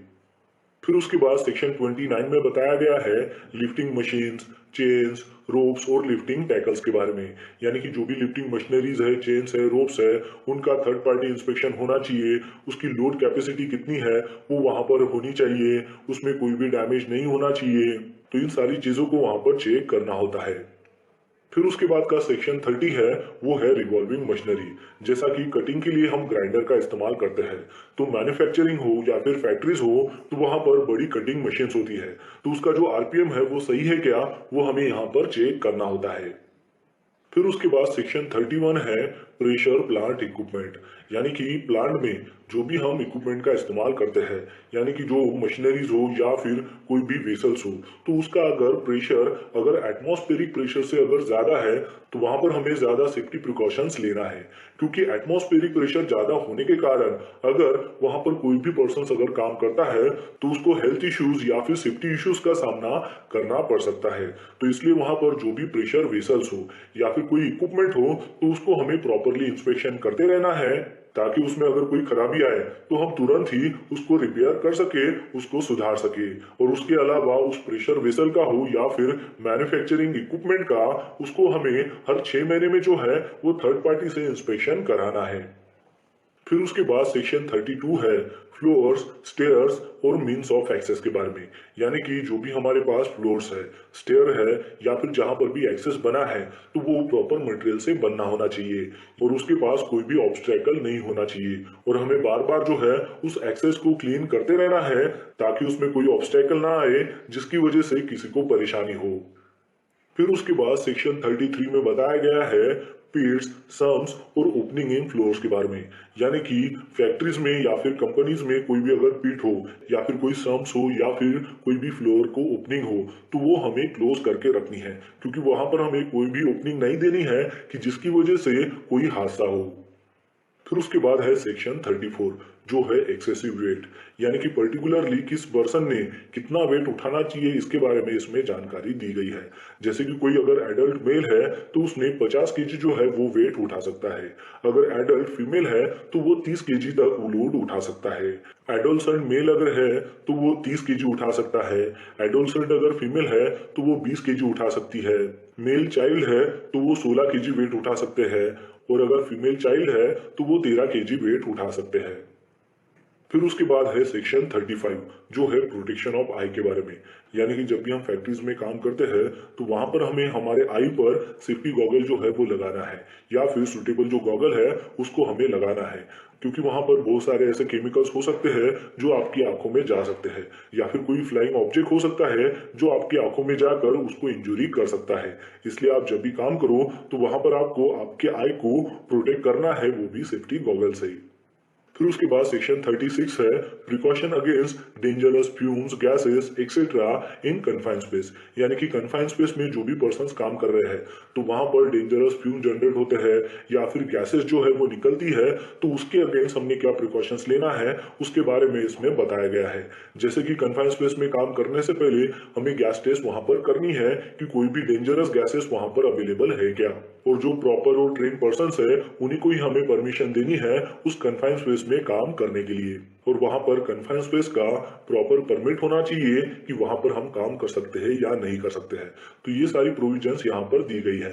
Speaker 1: फिर उसके बाद सेक्शन 29 में बताया गया है लिफ्टिंग मशीन्स, चेन्स, रोप्स और लिफ्टिंग टैकल्स के बारे में। यानी कि जो भी लिफ्टिंग मशीनरीज है, चेन्स है, रोप्स है, उनका थर्ड पार्टी इंस्पेक्शन होना चाहिए। उसकी लोड कैपेसिटी कितनी है वो वहां पर होनी चाहिए, उसमें कोई भी डैमेज नहीं होना चाहिए। तो इन सारी चीजों को वहां पर चेक करना होता है। फिर उसके बाद का सेक्शन 30 है वो है रिवॉल्विंग मशीनरी। जैसा कि कटिंग के लिए हम ग्राइंडर का इस्तेमाल करते हैं, तो मैन्युफैक्चरिंग हो या फिर फैक्ट्रीज हो तो वहां पर बड़ी कटिंग मशीन्स होती है, तो उसका जो आरपीएम है वो सही है क्या, वो हमें यहाँ पर चेक करना होता है। फिर उसके बाद सेक्शन 31 है प्रेशर प्लांट इक्विपमेंट। यानी कि प्लांट में जो भी हम इक्विपमेंट का इस्तेमाल करते हैं, यानी कि जो मशीनरीज हो या फिर कोई भी वेसल्स हो, तो उसका अगर प्रेशर अगर एटमॉस्फेरिक प्रेशर से अगर ज्यादा है तो वहां पर हमें ज्यादा सेफ्टी प्रिकॉशंस लेना है। क्योंकि एटमॉस्फेरिक प्रेशर ज्यादा होने के कारण अगर वहां पर कोई भी पर्सन अगर काम करता है तो उसको हेल्थ इश्यूज या फिर सेफ्टी इश्यूज का सामना करना पड़ सकता है। तो इसलिए वहां पर जो भी प्रेशर वेसल्स हो या फिर कोई इक्विपमेंट हो तो उसको हमें प्रॉपरली इंस्पेक्शन करते रहना है, ताकि उसमें अगर कोई खराबी आए तो हम तुरंत ही उसको रिपेयर कर सके, उसको सुधार सके। और उसके अलावा उस प्रेशर वेसल का हो या फिर मैन्युफैक्चरिंग इक्विपमेंट का, उसको हमें हर 6 महीने में जो है वो थर्ड पार्टी से इंस्पेक्शन कराना है। फिर उसके बाद सेक्शन 32 है फ्लोर्स, स्टेयर्स और मीन्स ऑफ एक्सेस के बारे में। यानी कि जो भी हमारे पास फ्लोर्स है, स्टेयर है या फिर जहां पर भी एक्सेस बना है तो वो प्रॉपर मटेरियल से बनना होना चाहिए और उसके पास कोई भी ऑब्स्टेकल नहीं होना चाहिए। और हमें बार बार जो है उस एक्सेस को क्लीन करते रहना है ताकि उसमें कोई ऑब्स्टेकल ना आए जिसकी वजह से किसी को परेशानी हो। फिर उसके बाद सेक्शन 33 में बताया गया है पिट्स, सम्स और ओपनिंग इन फ्लोर्स के बारे में। यानी कि फैक्ट्रीज में या फिर कंपनीज में कोई भी अगर पिट हो या फिर कोई सम्स हो या फिर कोई भी फ्लोर को ओपनिंग हो तो वो हमें क्लोज करके रखनी है, क्योंकि वहां पर हमें कोई भी ओपनिंग नहीं देनी है कि जिसकी वजह से कोई हादसा हो। फिर उसके बाद है सेक्शन 34 जो है एक्सेसिव वेट। यानी कि पर्टिकुलरली किस पर्सन ने कितना वेट उठाना चाहिए इसके बारे में इसमें जानकारी दी गई है। जैसे कि कोई अगर एडल्ट मेल है तो उसने 50 केजी जो है वो वेट उठा सकता है। अगर एडल्ट फीमेल है तो वो 30 केजी तक लोड उठा सकता है। एडोलसेंट मेल अगर है तो वो 30 केजी उठा सकता है। एडोलसेंट अगर फीमेल है तो वो 20 केजी उठा सकती है। मेल चाइल्ड है तो वो 16 केजी वेट उठा सकते हैं और अगर फीमेल चाइल्ड है तो वो 13 केजी वेट उठा सकते हैं। फिर उसके बाद है सेक्शन 35 जो है प्रोटेक्शन ऑफ आई के बारे में। यानी कि जब भी हम फैक्ट्रीज में काम करते हैं तो वहां पर हमें हमारे आई पर सेफ्टी गॉगल जो है वो लगाना है या फिर सुटेबल जो गॉगल है उसको हमें लगाना है, क्योंकि वहां पर बहुत सारे ऐसे केमिकल्स हो सकते हैं जो आपकी आंखों में जा सकते हैं या फिर कोई फ्लाइंग ऑब्जेक्ट हो सकता है जो आपकी आंखों में जाकर उसको इंजुरी कर सकता है। इसलिए आप जब भी काम करो तो वहां पर आपको आपके आई को प्रोटेक्ट करना है, वो भी सेफ्टी गॉगल से ही। फिर उसके बाद सेक्शन 36 है precaution against dangerous fumes, gases etcetera in confined space. यानी कि कन्फाइंड स्पेस में जो भी पर्संस काम कर रहे हैं तो वहां पर डेंजरस फ्यूम जनरेट होते हैं या फिर गैसेस जो है वो निकलती है, तो उसके अगेंस्ट हमने क्या प्रिकॉशंस लेना है उसके बारे में इसमें बताया गया है। जैसे कि कन्फाइंड स्पेस में काम करने से पहले हमें गैस टेस्ट वहां पर करनी है कि कोई भी डेंजरस गैसेस वहां पर अवेलेबल है क्या, और जो प्रॉपर और ट्रेन पर्सन है उन्हीं को ही हमें परमिशन देनी है उस कन्फाइंड स्पेस में काम करने के लिए। और वहां पर कन्फाइंड स्पेस का प्रॉपर परमिट होना चाहिए कि वहां पर हम काम कर सकते हैं या नहीं कर सकते हैं। तो ये सारी प्रोविजंस यहाँ पर दी गई है।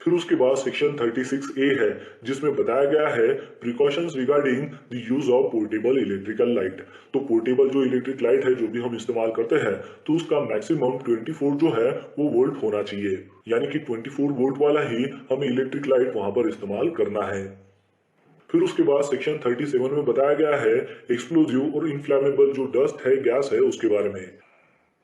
Speaker 1: फिर उसके बाद सेक्शन 36A है जिसमें बताया गया है precautions regarding the use of portable electrical light. तो पोर्टेबल जो इलेक्ट्रिक लाइट है जो भी हम इस्तेमाल करते हैं तो उसका मैक्सिमम 24 जो है वो वोल्ट होना चाहिए। यानी कि 24 वोल्ट वाला ही हमें इलेक्ट्रिक लाइट वहां पर इस्तेमाल करना है। फिर उसके बाद सेक्शन 37 में बताया गया है एक्सप्लोजिव और इनफ्लैमेबल जो डस्ट है, गैस है, उसके बारे में।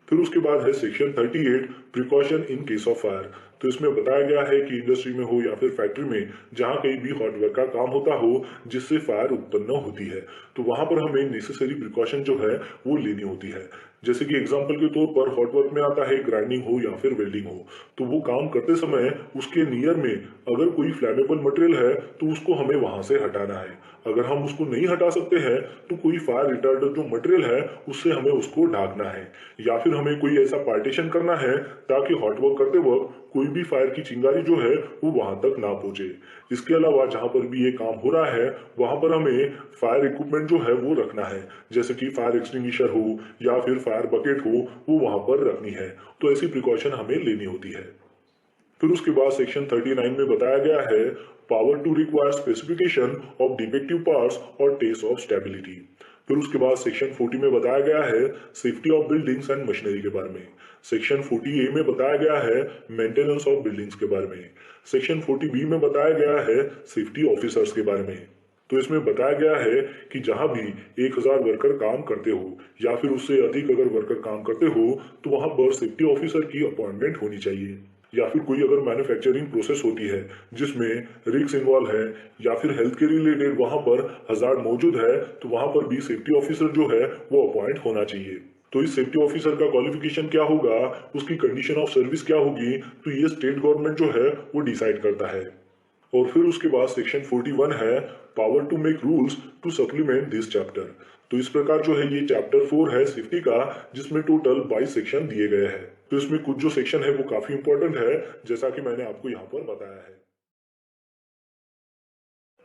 Speaker 1: फिर उसके बाद है section 38 precaution in case of fire. तो इसमें बताया गया है कि इंडस्ट्री में हो या फिर फैक्ट्री में जहां कहीं भी हॉट वर्क का काम होता हो जिससे फायर उत्पन्न होती है, तो वहां पर हमें नेसेसरी प्रिकॉशन जो है वो लेनी होती है। जैसे कि एग्जांपल के तौर पर हॉट वर्क में आता है ग्राइंडिंग हो या फिर वेल्डिंग हो, तो वो काम करते समय उसके नियर में अगर कोई फ्लैमेबल मटेरियल है तो उसको हमें वहां से हटाना है। अगर हम उसको नहीं हटा सकते हैं तो कोई फायर रिटार्डर जो मटेरियल है उससे हमें उसको ढाकना है, या फिर हमें कोई ऐसा पार्टीशन करना है ताकि हॉट वर्क करते वक्त कोई भी फायर की चिंगारी जो है वो वहां तक ना पहुंचे। इसके अलावा जहां पर भी ये काम हो रहा है वहां पर हमें फायर इक्विपमेंट जो है वो रखना है, जैसे कि फायर एक्सटिंग्विशर हो या फिर फायर बकेट हो, वो वहां पर रखनी है। तो ऐसी प्रिकॉशन हमें लेनी होती है। फिर उसके बाद सेक्शन 39 में बताया गया है power to require specification of defective parts और टेस्ट ऑफ स्टेबिलिटी। फिर उसके बाद सेक्शन 40 में बताया गया है safety of buildings and machinery के बारे में। सेक्शन 40A में बताया गया है मेंटेनेंस ऑफ बिल्डिंग्स के बारे में। सेक्शन 40B में बताया गया है सेफ्टी ऑफिसर्स के बारे में। तो इसमें बताया गया है कि जहां भी 1000 वर्कर काम करते हो या फिर उससे अधिक अगर वर्कर काम करते हो तो वहां पर सेफ्टी ऑफिसर की अपॉइंटमेंट होनी चाहिए। या फिर कोई अगर मैन्युफैक्चरिंग प्रोसेस होती है जिसमें रिस्क इन्वॉल्व है या फिर हेल्थ के रिलेटेड वहां पर हजार्ड मौजूद है, तो वहां पर भी सेफ्टी ऑफिसर जो है वो अपॉइंट होना चाहिए। तो इस सेफ्टी ऑफिसर का क्वालिफिकेशन क्या होगा, उसकी कंडीशन ऑफ सर्विस क्या होगी, तो ये स्टेट गवर्नमेंट जो है वो डिसाइड करता है। और फिर उसके बाद सेक्शन 41 है power to make rules to supplement this chapter. तो इस प्रकार जो है ये चैप्टर 4 है सेफ्टी का, जिसमें टोटल 22 सेक्शन दिए गए हैं। तो इसमें कुछ जो सेक्शन है वो काफी इंपॉर्टेंट है, जैसा कि मैंने आपको यहाँ पर बताया है।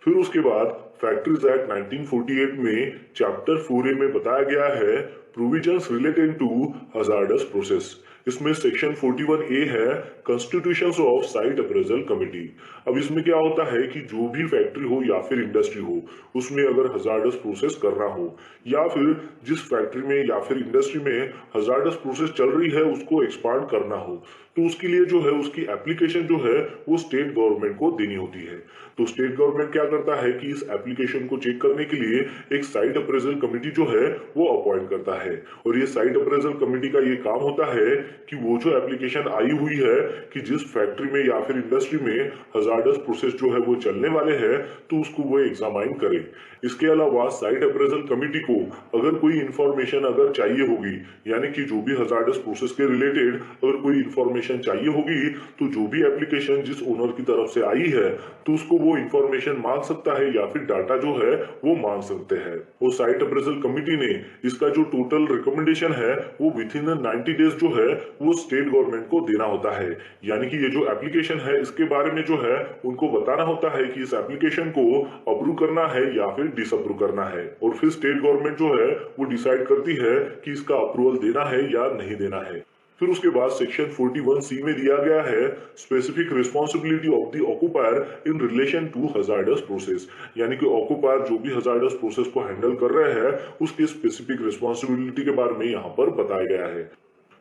Speaker 1: फिर उसके बाद फैक्ट्रीज एक्ट 1948 में चैप्टर 4A में बताया गया है provisions related to hazardous process. इसमें सेक्शन 41A है constitutions of site appraisal committee. अब इसमें क्या होता है कि जो भी फैक्ट्री हो या फिर इंडस्ट्री हो उसमें अगर हजार्डस प्रोसेस करना हो या फिर जिस फैक्ट्री में या फिर इंडस्ट्री में हजार्डस प्रोसेस चल रही है उसको एक्सपांड करना हो, तो उसके लिए जो है उसकी एप्लीकेशन जो है वो स्टेट गवर्नमेंट को देनी होती है। तो स्टेट गवर्नमेंट क्या करता है कि इस एप्लीकेशन को चेक करने के लिए एक साइट अप्रेजल कमेटी जो है वो अपॉइंट करता है। और ये साइट अप्रेजल कमेटी का ये काम होता है कि वो जो एप्लीकेशन आई हुई है कि जिस फैक्ट्री में या फिर इंडस्ट्री में हजार्डस प्रोसेस जो है वो चलने वाले हैं तो उसको वो एग्जामाइन करे। इसके अलावा साइट अप्रेजल कमेटी को अगर कोई इंफॉर्मेशन अगर चाहिए होगी, यानी कि जो भी हजार्डस प्रोसेस के रिलेटेड अगर कोई इंफॉर्मेशन चाहिए होगी, तो जो भी एप्लीकेशन जिस ओनर की तरफ से आई है तो उसको वो इंफॉर्मेशन मांग सकता है या फिर डाटा जो है वो मांग सकते हैं। और साइट अप्रेजल कमेटी ने इसका जो टोटल रिकमेंडेशन है वो विद इन 90 डेज जो है वो स्टेट गवर्नमेंट को देना होता है। यानी कि ये जो एप्लीकेशन है इसके बारे में जो है उनको बताना होता है कि इस एप्लीकेशन को अप्रूव करना है या फिर डिसअप्रूव करना है। और फिर स्टेट गवर्नमेंट जो है वो डिसाइड करती है कि इसका अप्रूवल देना है या नहीं देना है। फिर उसके बाद सेक्शन 41C में दिया गया है specific responsibility of the occupier in relation to hazardous process. यानी कि ऑक्यूपायर जो भी हजार्डस प्रोसेस को हैंडल कर रहे हैं उसकी स्पेसिफिक रिस्पॉन्सिबिलिटी के बारे में यहाँ पर बताया गया है।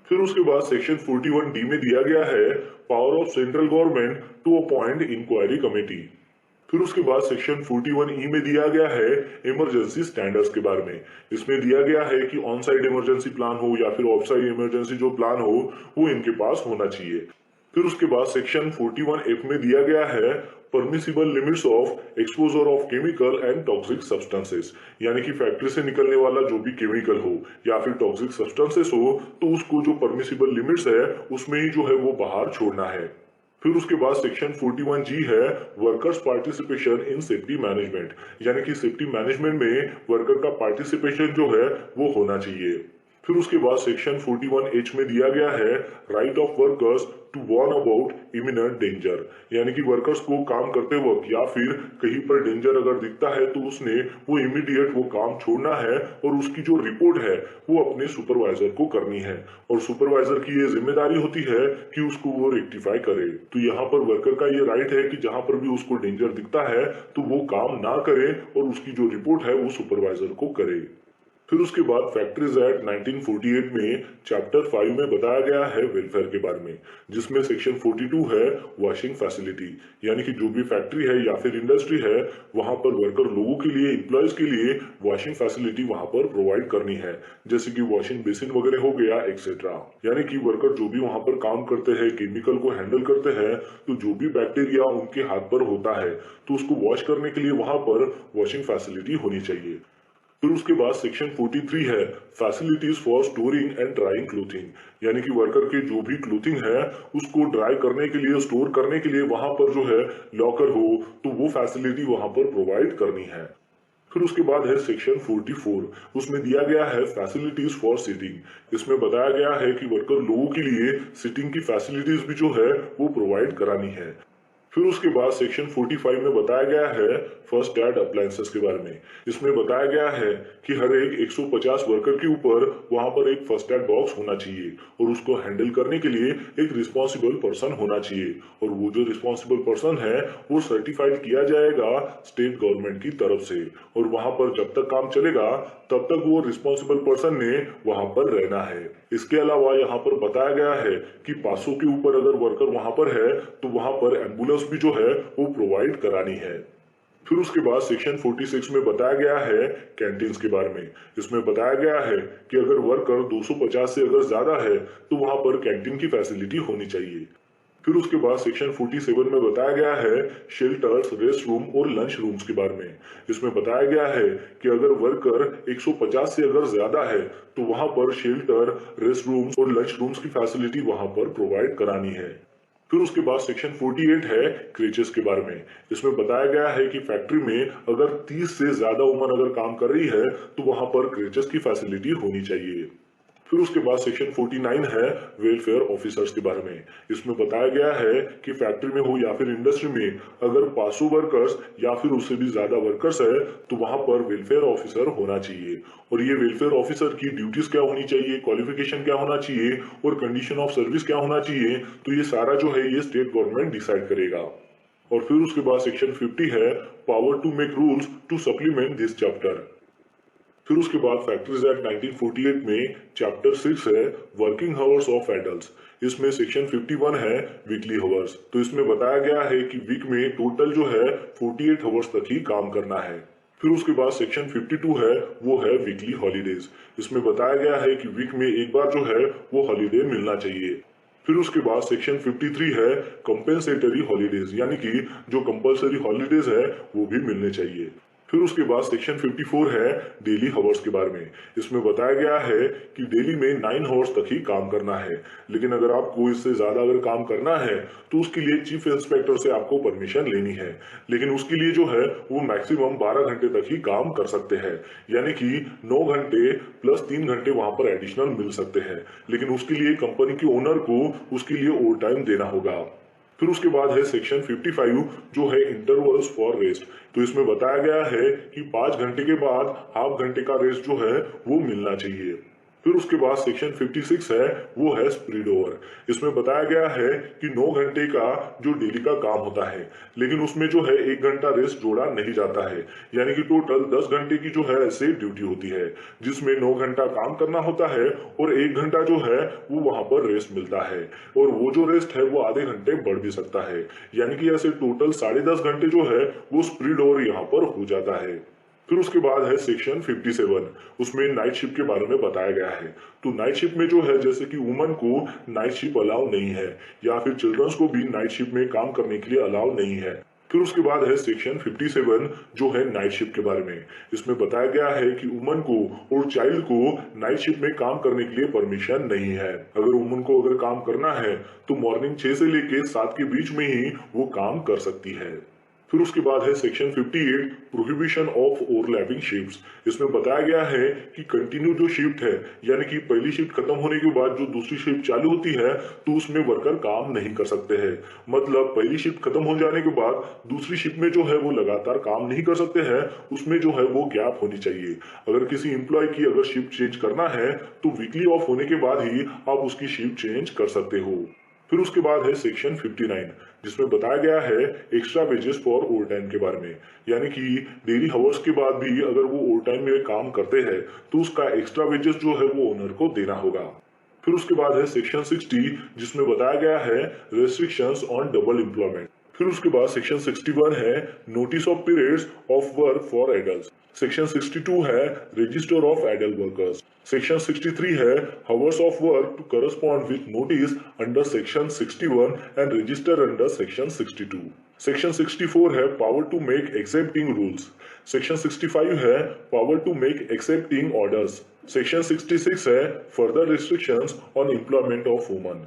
Speaker 1: फिर उसके बाद सेक्शन 41D में दिया गया है power of central government to appoint inquiry committee. फिर उसके बाद सेक्शन 41E में दिया गया है इमरजेंसी स्टैंडर्ड्स के बारे में। इसमें दिया गया है कि ऑन साइड इमरजेंसी प्लान हो या फिर ऑफ साइड इमरजेंसी जो प्लान हो वो इनके पास होना चाहिए। फिर उसके बाद सेक्शन 41F में दिया गया है permissible limits of exposure of chemical and toxic substances. यानी कि फैक्ट्री से निकलने वाला जो भी केमिकल हो या फिर टॉक्सिक सब्सटेंसेस हो तो उसको जो परमिसिबल लिमिट्स है उसमें ही जो है वो बाहर छोड़ना है। फिर उसके बाद सेक्शन 41G है workers participation in safety management. यानी कि सेफ्टी मैनेजमेंट में वर्कर का पार्टिसिपेशन जो है वो होना चाहिए। फिर उसके बाद सेक्शन 41H में दिया गया है right of workers to warn about imminent danger. यानी कि वर्कर्स को काम करते वक्त या फिर कहीं पर डेंजर अगर दिखता है तो उसने वो इमीडिएट वो काम छोड़ना है और उसकी जो रिपोर्ट है वो अपने सुपरवाइजर को करनी है। और सुपरवाइजर की ये जिम्मेदारी होती है कि उसको वो रेक्टिफाई करे। तो यहाँ पर वर्कर का ये राइट है कि जहां पर भी उसको डेंजर दिखता है तो वो काम ना करे और उसकी जो रिपोर्ट है वो सुपरवाइजर को करे। फिर उसके बाद फैक्ट्रीज एक्ट 1948 में चैप्टर 5 में बताया गया है वेलफेयर के बारे में, जिसमें सेक्शन 42 है वॉशिंग फैसिलिटी, यानी कि जो भी फैक्ट्री है या फिर इंडस्ट्री है वहां पर वर्कर लोगों के लिए, एम्प्लॉयज के लिए वॉशिंग फैसिलिटी वहां पर प्रोवाइड करनी है, जैसे कि वॉशिंग बेसिन वगैरह हो गया एक्सेट्रा। यानी कि वर्कर जो भी वहां पर काम करते हैं, केमिकल को हैंडल करते हैं, तो जो भी बैक्टीरिया उनके हाथ पर होता है तो उसको वॉश करने के लिए वहां पर वॉशिंग फैसिलिटी होनी चाहिए। फिर उसके बाद सेक्शन 43 है facilities for storing and drawing clothing, यानी कि वर्कर के जो भी क्लोथिंग है उसको ड्राई करने के लिए, स्टोर करने के लिए वहां पर जो है लॉकर हो तो वो फैसिलिटी वहां पर प्रोवाइड करनी है। फिर उसके बाद है सेक्शन 44, उसमें दिया गया है फैसिलिटीज फॉर सिटिंग। इसमें बताया गया है कि वर्कर लोगों के लिए सिटिंग की फैसिलिटीज भी जो है वो प्रोवाइड करानी है। फिर उसके बाद सेक्शन 45 में बताया गया है फर्स्ट एड अप्लायंसेस के बारे में। इसमें बताया गया है कि हर एक 150 वर्कर के ऊपर वहां पर एक फर्स्ट एड बॉक्स होना चाहिए और उसको हैंडल करने के लिए एक रिस्पॉन्सिबल पर्सन होना चाहिए, और वो जो रिस्पॉन्सिबल पर्सन है वो सर्टिफाइड किया जाएगा स्टेट गवर्नमेंट की तरफ से, और वहां पर जब तक काम चलेगा तब तक वो रिस्पॉन्सिबल पर्सन ने वहां पर रहना है। इसके अलावा यहाँ पर बताया गया है कि 500 के ऊपर अगर वर्कर वहां पर है तो वहां पर एम्बुलेंस भी जो है वो प्रोवाइड करानी है। फिर उसके बाद सेक्शन 46 में बताया गया है कैंटीन्स के बारे में। इसमें बताया गया है कि अगर वर्कर 250 से अगर ज्यादा है तो वहां पर कैंटीन की फैसिलिटी होनी चाहिए। फिर उसके बाद सेक्शन 47 में बताया गया है शेल्टर्स, रेस्ट रूम और लंच रूम्स के बारे में। इसमें बताया गया है कि अगर वर्कर 150 से अगर ज्यादा है तो वहां पर शेल्टर, रेस्ट रूम्स और लंच रूम्स की फैसिलिटी वहां पर प्रोवाइड करानी है। फिर उसके बाद सेक्शन 48 है क्रेचेस के बारे में। इसमें बताया गया है कि फैक्ट्री में अगर 30 से ज्यादा उम्र अगर काम कर रही है तो वहां पर क्रेचेस की फैसिलिटी होनी चाहिए। फिर उसके बाद सेक्शन 49 है वेलफेयर ऑफिसर्स के बारे में। इसमें बताया गया है कि फैक्ट्री में हो या फिर इंडस्ट्री में अगर 500 वर्कर्स या फिर उससे भी ज्यादा वर्कर्स है तो वहां पर वेलफेयर ऑफिसर होना चाहिए, और ये वेलफेयर ऑफिसर की ड्यूटीज क्या होनी चाहिए, क्वालिफिकेशन क्या होना चाहिए और कंडीशन ऑफ सर्विस क्या होना चाहिए, तो ये सारा जो है ये स्टेट गवर्नमेंट डिसाइड करेगा। और फिर उसके बाद सेक्शन 50 है power to make rules to supplement this chapter. फिर उसके बाद फैक्ट्रीज एक्ट 1948 में चैप्टर 6 है वर्किंग आवर्स ऑफ एडल्ट्स। इसमें सेक्शन 51 है वीकली आवर्स। तो इसमें बताया गया है कि वीक में टोटल जो है 48 आवर्स तक ही काम करना है। फिर उसके बाद सेक्शन 52 है वो है वीकली हॉलीडेज। इसमें बताया गया है कि वीक में एक बार जो है वो हॉलीडे मिलना चाहिए। फिर उसके बाद सेक्शन 53 है कंपेंसेटरी हॉलीडेज, यानी कि जो कंपलसरी हॉलीडेज है वो भी मिलने चाहिए। फिर उसके बाद सेक्शन 54 है डेली आवर्स के बारे में। इसमें बताया गया है कि डेली में 9 आवर्स तक ही काम करना है, लेकिन अगर आपको इससे ज्यादा अगर काम करना है तो उसके लिए चीफ इंस्पेक्टर से आपको परमिशन लेनी है, लेकिन उसके लिए जो है वो मैक्सिमम 12 घंटे तक ही काम कर सकते हैं, यानी कि 9 घंटे प्लस 3 घंटे वहां पर एडिशनल मिल सकते हैं, लेकिन उसके लिए कंपनी के ओनर को उसके लिए ओवर टाइम देना होगा। फिर उसके बाद है सेक्शन 55 जो है इंटरवल्स फॉर रेस्ट। तो इसमें बताया गया है कि 5 घंटे के बाद हाफ घंटे का रेस्ट जो है वो मिलना चाहिए। फिर उसके बाद सेक्शन 56 है वो है स्प्रिड ओवर। इसमें बताया गया है कि 9 घंटे का जो डेली का काम होता है, लेकिन उसमें जो है 1 घंटा रेस्ट जोड़ा नहीं जाता है, यानी कि टोटल 10 घंटे की जो है ऐसे ड्यूटी होती है, जिसमें 9 घंटा काम करना होता है और 1 घंटा जो है वो वहां पर रेस्ट मिलता है, और वो जो रेस्ट है वो आधे घंटे बढ़ भी सकता है, यानी कि ऐसे टोटल 10.5 घंटे जो है वो स्प्रिड ओवर यहाँ पर हो जाता है। फिर उसके बाद है सेक्शन 57, उसमें नाइट शिफ्ट के बारे में बताया गया है। तो नाइट शिफ्ट में जो है जैसे कि वुमन को नाइट शिफ्ट अलाउ नहीं है, या फिर चिल्ड्रंस को भी नाइट शिफ्ट में काम करने के लिए अलाउ नहीं है। फिर उसके बाद है सेक्शन 57 जो है नाइट शिफ्ट के बारे में। इसमें बताया गया है कि वुमन को और चाइल्ड को नाइट शिफ्ट में काम करने के लिए परमिशन नहीं है। अगर वुमन को अगर काम करना है तो मॉर्निंग 6 से लेके 7 के बीच में ही वो काम कर सकती है। फिर उसके बाद है section 58 prohibition of overlapping shifts. इसमें बताया गया है कि कंटिन्यू जो शिफ्ट है, यानी कि पहली शिफ्ट खत्म होने के बाद जो दूसरी शिफ्ट चालू होती है तो उसमें वर्कर काम नहीं कर सकते हैं। मतलब पहली शिफ्ट खत्म हो जाने के बाद दूसरी शिफ्ट में जो है वो लगातार काम नहीं कर सकते हैं, उसमें जो है वो गैप होनी चाहिए। अगर किसी एम्प्लॉय की अगर शिफ्ट चेंज करना है तो वीकली ऑफ होने के बाद ही आप उसकी शिफ्ट चेंज कर सकते हो। फिर उसके बाद है सेक्शन 59 जिसमें बताया गया है extra wages for over time के बारे में, यानी कि डेली हावर्स के बाद भी अगर वो ओवर टाइम में काम करते हैं तो उसका एक्स्ट्रा वेजेस जो है वो ओनर को देना होगा। फिर उसके बाद है सेक्शन 60 जिसमें बताया गया है रेस्ट्रिक्शंस ऑन डबल एम्प्लॉयमेंट। फिर उसके बाद सेक्शन 61 है notice of periods of work for adult. Section 62 है register of adult workers. Section 63 है hours of work to correspond with notice under section 61 and register under section 62। Section 64 है power to make excepting rules. Section 65 है power to make excepting orders. Section 66 है further restrictions on employment of women.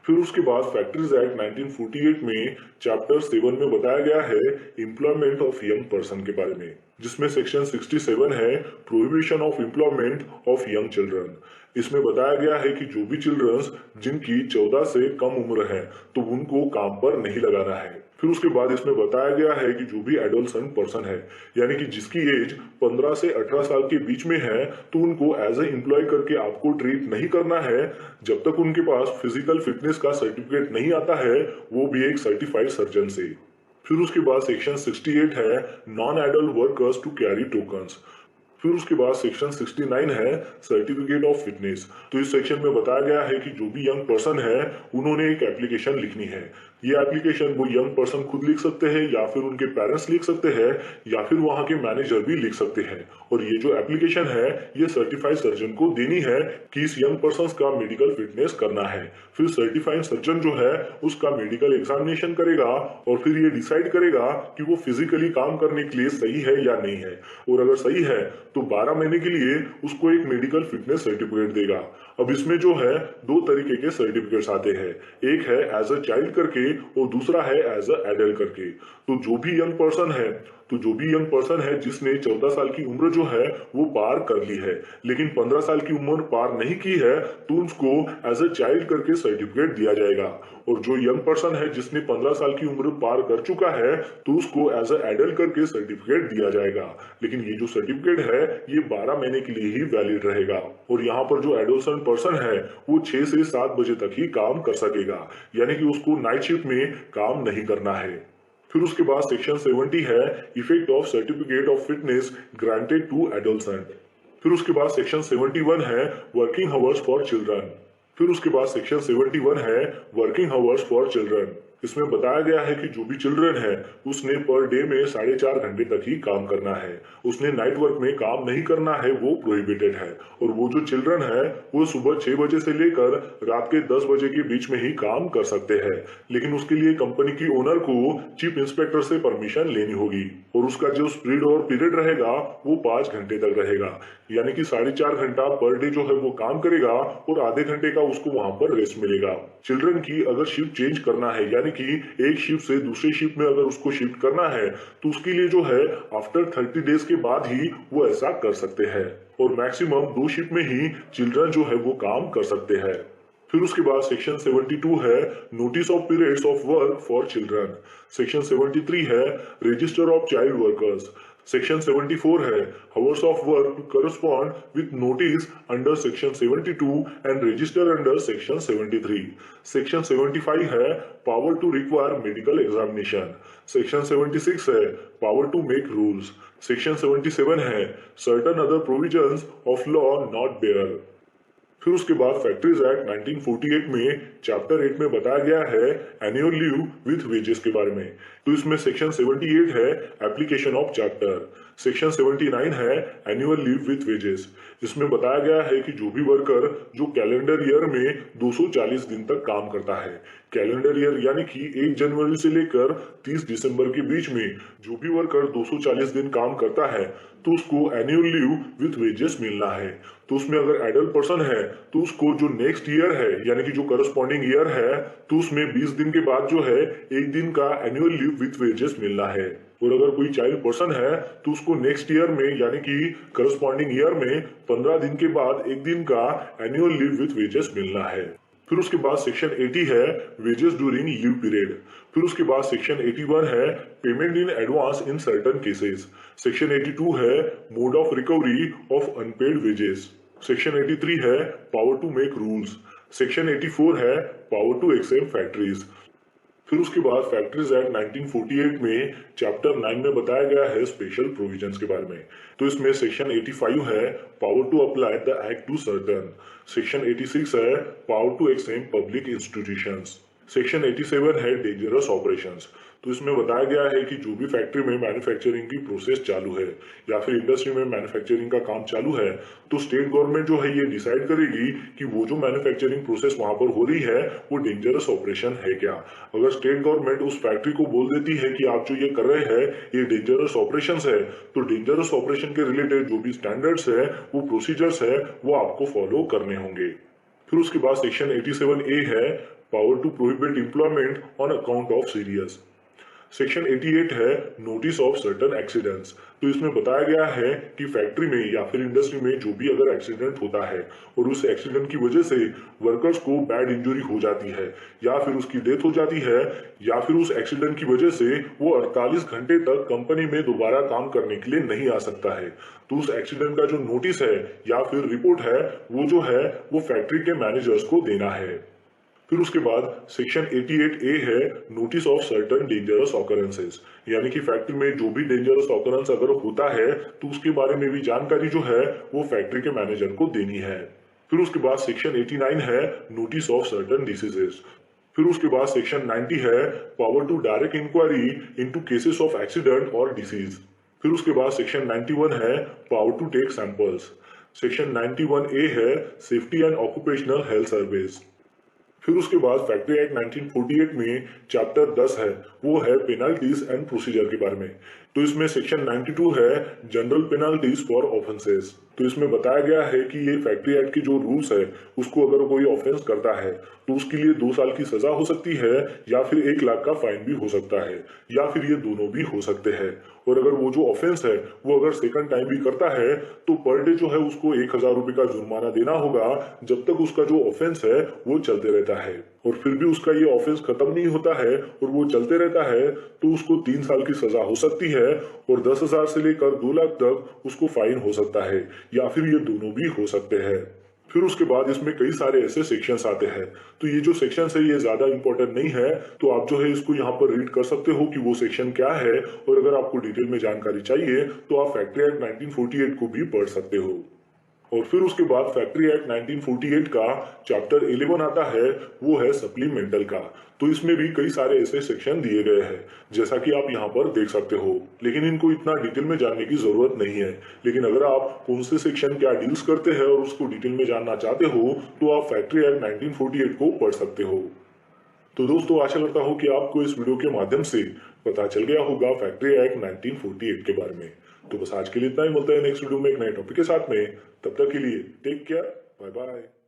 Speaker 1: फिर उसके बाद factories act 1948 में chapter 7 में बताया गया है एम्प्लॉयमेंट ऑफ यंग पर्सन के बारे में, जिसमें सेक्शन 67 है prohibition of employment of young children. इसमें बताया गया है कि जो भी चिल्ड्रंस जिनकी 14 से कम उम्र है तो उनको काम पर नहीं लगाना है। फिर उसके बाद इसमें बताया गया है कि जो भी एडोलसेंट पर्सन है यानी कि जिसकी एज 15 से 18 साल के बीच में है तो उनको एज ए एम्प्लॉय करके आपको ट्रीट नहीं करना है जब तक उनके पास फिजिकल फिटनेस का सर्टिफिकेट नहीं आता है, वो भी एक सर्टिफाइड सर्जन से। फिर उसके बाद सेक्शन 68 है non adult workers to carry tokens. फिर उसके बाद सेक्शन 69 है सर्टिफिकेट ऑफ फिटनेस। तो इस सेक्शन में बताया गया है कि जो भी यंग पर्सन है उन्होंने एक एप्लीकेशन लिखनी है। ये एप्लीकेशन वो यंग पर्सन खुद लिख सकते हैं या फिर उनके पेरेंट्स लिख सकते हैं या फिर वहां के मैनेजर भी लिख सकते हैं। और ये जो एप्लीकेशन है ये सर्टिफाइड सर्जन को देनी है कि इस यंग पर्सन का मेडिकल फिटनेस करना है। फिर सर्टिफाइड सर्जन जो है उसका मेडिकल एग्जामिनेशन करेगा और फिर ये डिसाइड करेगा कि वो फिजिकली काम करने के लिए सही है या नहीं है, और अगर सही है तो 12 महीने के लिए उसको एक मेडिकल फिटनेस सर्टिफिकेट देगा। अब इसमें जो है दो तरीके के सर्टिफिकेट्स आते हैं, एक है एज अ चाइल्ड करके और दूसरा है एज अ एडल्ट करके। तो जो भी यंग पर्सन है जिसने 14 साल की उम्र जो है वो पार कर ली है लेकिन 15 साल की उम्र पार नहीं की है तो उसको एज अ चाइल्ड करके सर्टिफिकेट दिया जाएगा। और जो यंग पर्सन है जिसने 15 साल की उम्र पार कर चुका है तो उसको एज अ एडल्ट करके सर्टिफिकेट दिया जाएगा। लेकिन ये जो सर्टिफिकेट है ये 12 महीने के लिए ही वैलिड रहेगा। और यहाँ पर जो एडोलसेंट पर्सन है वो 6 से 7 बजे तक ही काम कर सकेगा, यानी कि उसको नाइट शिफ्ट में काम नहीं करना है। फिर उसके बाद सेक्शन 70 है effect of certificate of fitness granted to adolescent. फिर उसके बाद सेक्शन 71 है वर्किंग आवर्स फॉर चिल्ड्रन। फिर उसके बाद सेक्शन 71 है वर्किंग आवर्स फॉर चिल्ड्रन। इसमें बताया गया है कि जो भी चिल्ड्रन है उसने पर डे में 4.5 घंटे तक ही काम करना है, उसने नाइट वर्क में काम नहीं करना है, वो प्रोहिबिटेड है। और वो जो चिल्ड्रन है वो सुबह 6 बजे से लेकर रात के 10 बजे के बीच में ही काम कर सकते हैं, लेकिन उसके लिए कंपनी की ओनर को चीफ इंस्पेक्टर से परमिशन लेनी होगी और उसका जो स्पीड और पीरियड रहेगा वो 5 घंटे तक रहेगा, यानी कि 4.5 घंटा पर डे जो है वो काम करेगा और आधे घंटे का उसको वहां पर रेस्ट मिलेगा। चिल्ड्रन की अगर शिफ्ट चेंज करना है यानी कि एक शिफ्ट से दूसरे शिफ्ट में अगर उसको शिफ्ट करना है तो उसके लिए जो है आफ्टर 30 डेज के बाद ही वो ऐसा कर सकते हैं और मैक्सिमम 2 शिफ्ट में ही चिल्ड्रन जो है वो काम कर सकते हैं। फिर उसके बाद सेक्शन 72 है notice of periods of work for children. Section 73 है register of child workers. Section 74 है hours of work to correspond with notice under section 72 and register under section 73। Section 75 है power to require medical examination. Section 76 है power to make rules. Section 77 है certain other provisions of law not bear. फिर उसके बाद factories act 1948 में chapter 8 में बताया गया है एनुअल लीव विथ वेजेस के बारे में। तो इसमें सेक्शन 78 है एप्लीकेशन ऑफ चैप्टर। सेक्शन 79 है एनुअल लीव विथ वेजेस। इसमें बताया गया है कि जो भी वर्कर जो कैलेंडर ईयर में 240 दिन तक काम करता है, कैलेंडर ईयर यानी कि 1 जनवरी से लेकर 30 दिसंबर के बीच में जो भी वर्कर 240 दिन काम करता है तो उसको एनुअल लीव विथ वेजेस मिलना है। तो उसमें अगर एडल्ट पर्सन है तो उसको जो नेक्स्ट ईयर है यानी कि जो करस्पॉन्डिंग ईयर है तो उसमें 20 दिन के बाद जो है 1 दिन का एनुअल लीव विथ वेजेस मिलना है। और अगर कोई चाइल्ड पर्सन है तो उसको नेक्स्ट ईयर में यानी कि करस्पॉन्डिंग ईयर में 15 दिन के बाद 1 दिन का एनुअल लीव विथ वेजेस मिलना है। फिर उसके बाद सेक्शन 80 है वेजेस ड्यूरिंग लीव पीरियड। फिर उसके बाद सेक्शन 81 है payment in advance in certain cases. Section 82 है mode of recovery of unpaid wages. Section 83 है power to make rules. Section 84 है पावर टू एक्सटेंड फैक्ट्रीज। फिर उसके बाद फैक्ट्रीज एक्ट 1948 में चैप्टर 9 में बताया गया है स्पेशल प्रोविजंस के बारे में। तो इसमें सेक्शन 85 है power to apply the act to certain, section 86 है power to extend public institutions, section 87 है डेंजरस ऑपरेशंस। तो इसमें बताया गया है कि जो भी फैक्ट्री में मैन्युफैक्चरिंग की प्रोसेस चालू है या फिर इंडस्ट्री में मैन्युफैक्चरिंग का काम चालू है, तो स्टेट गवर्नमेंट जो है ये डिसाइड करेगी कि वो जो मैन्युफैक्चरिंग प्रोसेस वहां पर हो रही है वो डेंजरस ऑपरेशन है क्या। अगर स्टेट गवर्नमेंट उस फैक्ट्री को बोल देती है कि आप जो ये कर रहे हैं ये डेंजरस ऑपरेशन है, तो डेंजरस ऑपरेशन के रिलेटेड जो भी स्टैंडर्ड्स है, वो प्रोसीजर्स है, वो आपको फॉलो करने होंगे। फिर उसके बाद सेक्शन 87A है power to prohibit employment on account of serious. Section 88 है नोटिस ऑफ सर्टन एक्सीडेंट्स। तो इसमें बताया गया है कि फैक्ट्री में या फिर इंडस्ट्री में जो भी अगर एक्सीडेंट होता है और उस एक्सीडेंट की वजह से वर्कर्स को बैड इंजरी हो जाती है या फिर उसकी डेथ हो जाती है या फिर उस एक्सीडेंट की वजह से वो 48 घंटे तक कंपनी में दोबारा काम करने के लिए नहीं आ सकता है, तो उस एक्सीडेंट का जो नोटिस है या फिर रिपोर्ट है वो जो है वो फैक्ट्री के मैनेजर्स को देना है। फिर उसके बाद सेक्शन 88A है notice of certain dangerous occurrences, यानी कि फैक्ट्री में जो भी डेंजरस ऑकरेंस अगर होता है तो उसके बारे में भी जानकारी जो है वो फैक्ट्री के मैनेजर को देनी है। फिर उसके बाद सेक्शन 89 है नोटिस ऑफ सर्टन डिसीजेस। फिर उसके बाद सेक्शन 90 है power to direct inquiry into cases of accident और डिसीज। फिर उसके बाद सेक्शन 91 है power to take samples. Section 91A है safety and occupational health service. फिर उसके बाद फैक्ट्री एक्ट 1948 में चैप्टर 10 है वो है पेनल्टीज एंड प्रोसीजर के बारे में। तो इसमें सेक्शन 92 है जनरल पेनल्टीज फॉर ऑफेंसेस। तो इसमें बताया गया है कि ये फैक्ट्री एक्ट के जो रूल्स है उसको अगर कोई ऑफेंस करता है तो उसके लिए 2 साल की सजा हो सकती है या फिर 1 लाख का फाइन भी हो सकता है या फिर ये दोनों भी हो सकते हैं। और अगर वो जो ऑफेंस है वो अगर सेकंड टाइम भी करता है तो पर डे जो है उसको 1000 रुपए का जुर्माना देना होगा जब तक उसका जो ऑफेंस है वो चलते रहता है। और फिर भी उसका ये ऑफेंस खत्म नहीं होता है और वो चलते रहता है तो उसको 3 साल की सजा हो सकती है और 10,000 से लेकर 2 लाख तक उसको फाइन हो सकता है या फिर ये दोनों भी हो सकते हैं। फिर उसके बाद इसमें कई सारे ऐसे सेक्शंस आते हैं। तो ये जो सेक्शंस है ये ज्यादा इंपॉर्टेंट नहीं है, तो आप जो है इसको यहाँ पर रीड कर सकते हो कि वो सेक्शन क्या है, और अगर आपको डिटेल में जानकारी चाहिए तो आप फैक्ट्री एक्ट 1948 को भी पढ़ सकते हो। और फिर उसके बाद फैक्ट्री एक्ट 1948 का चैप्टर 11 आता है वो है सप्लीमेंटल का। तो इसमें भी कई सारे ऐसे सेक्शन दिए गए हैं जैसा कि आप यहाँ पर देख सकते हो, लेकिन इनको इतना डिटेल में जानने की जरूरत नहीं है। लेकिन अगर आप कौन से सेक्शन क्या डील्स करते हैं और उसको डिटेल में जानना चाहते हो तो आप फैक्ट्री एक्ट 1948 को पढ़ सकते हो। तो दोस्तों आशा करता हूँ कि आपको इस वीडियो के माध्यम से पता चल गया होगा फैक्ट्री एक्ट 1948 के बारे में। तो बस आज के लिए इतना ही, मिलते हैं नेक्स्ट वीडियो में एक नए टॉपिक के साथ में। तब तक के लिए टेक केयर, बाय बाय।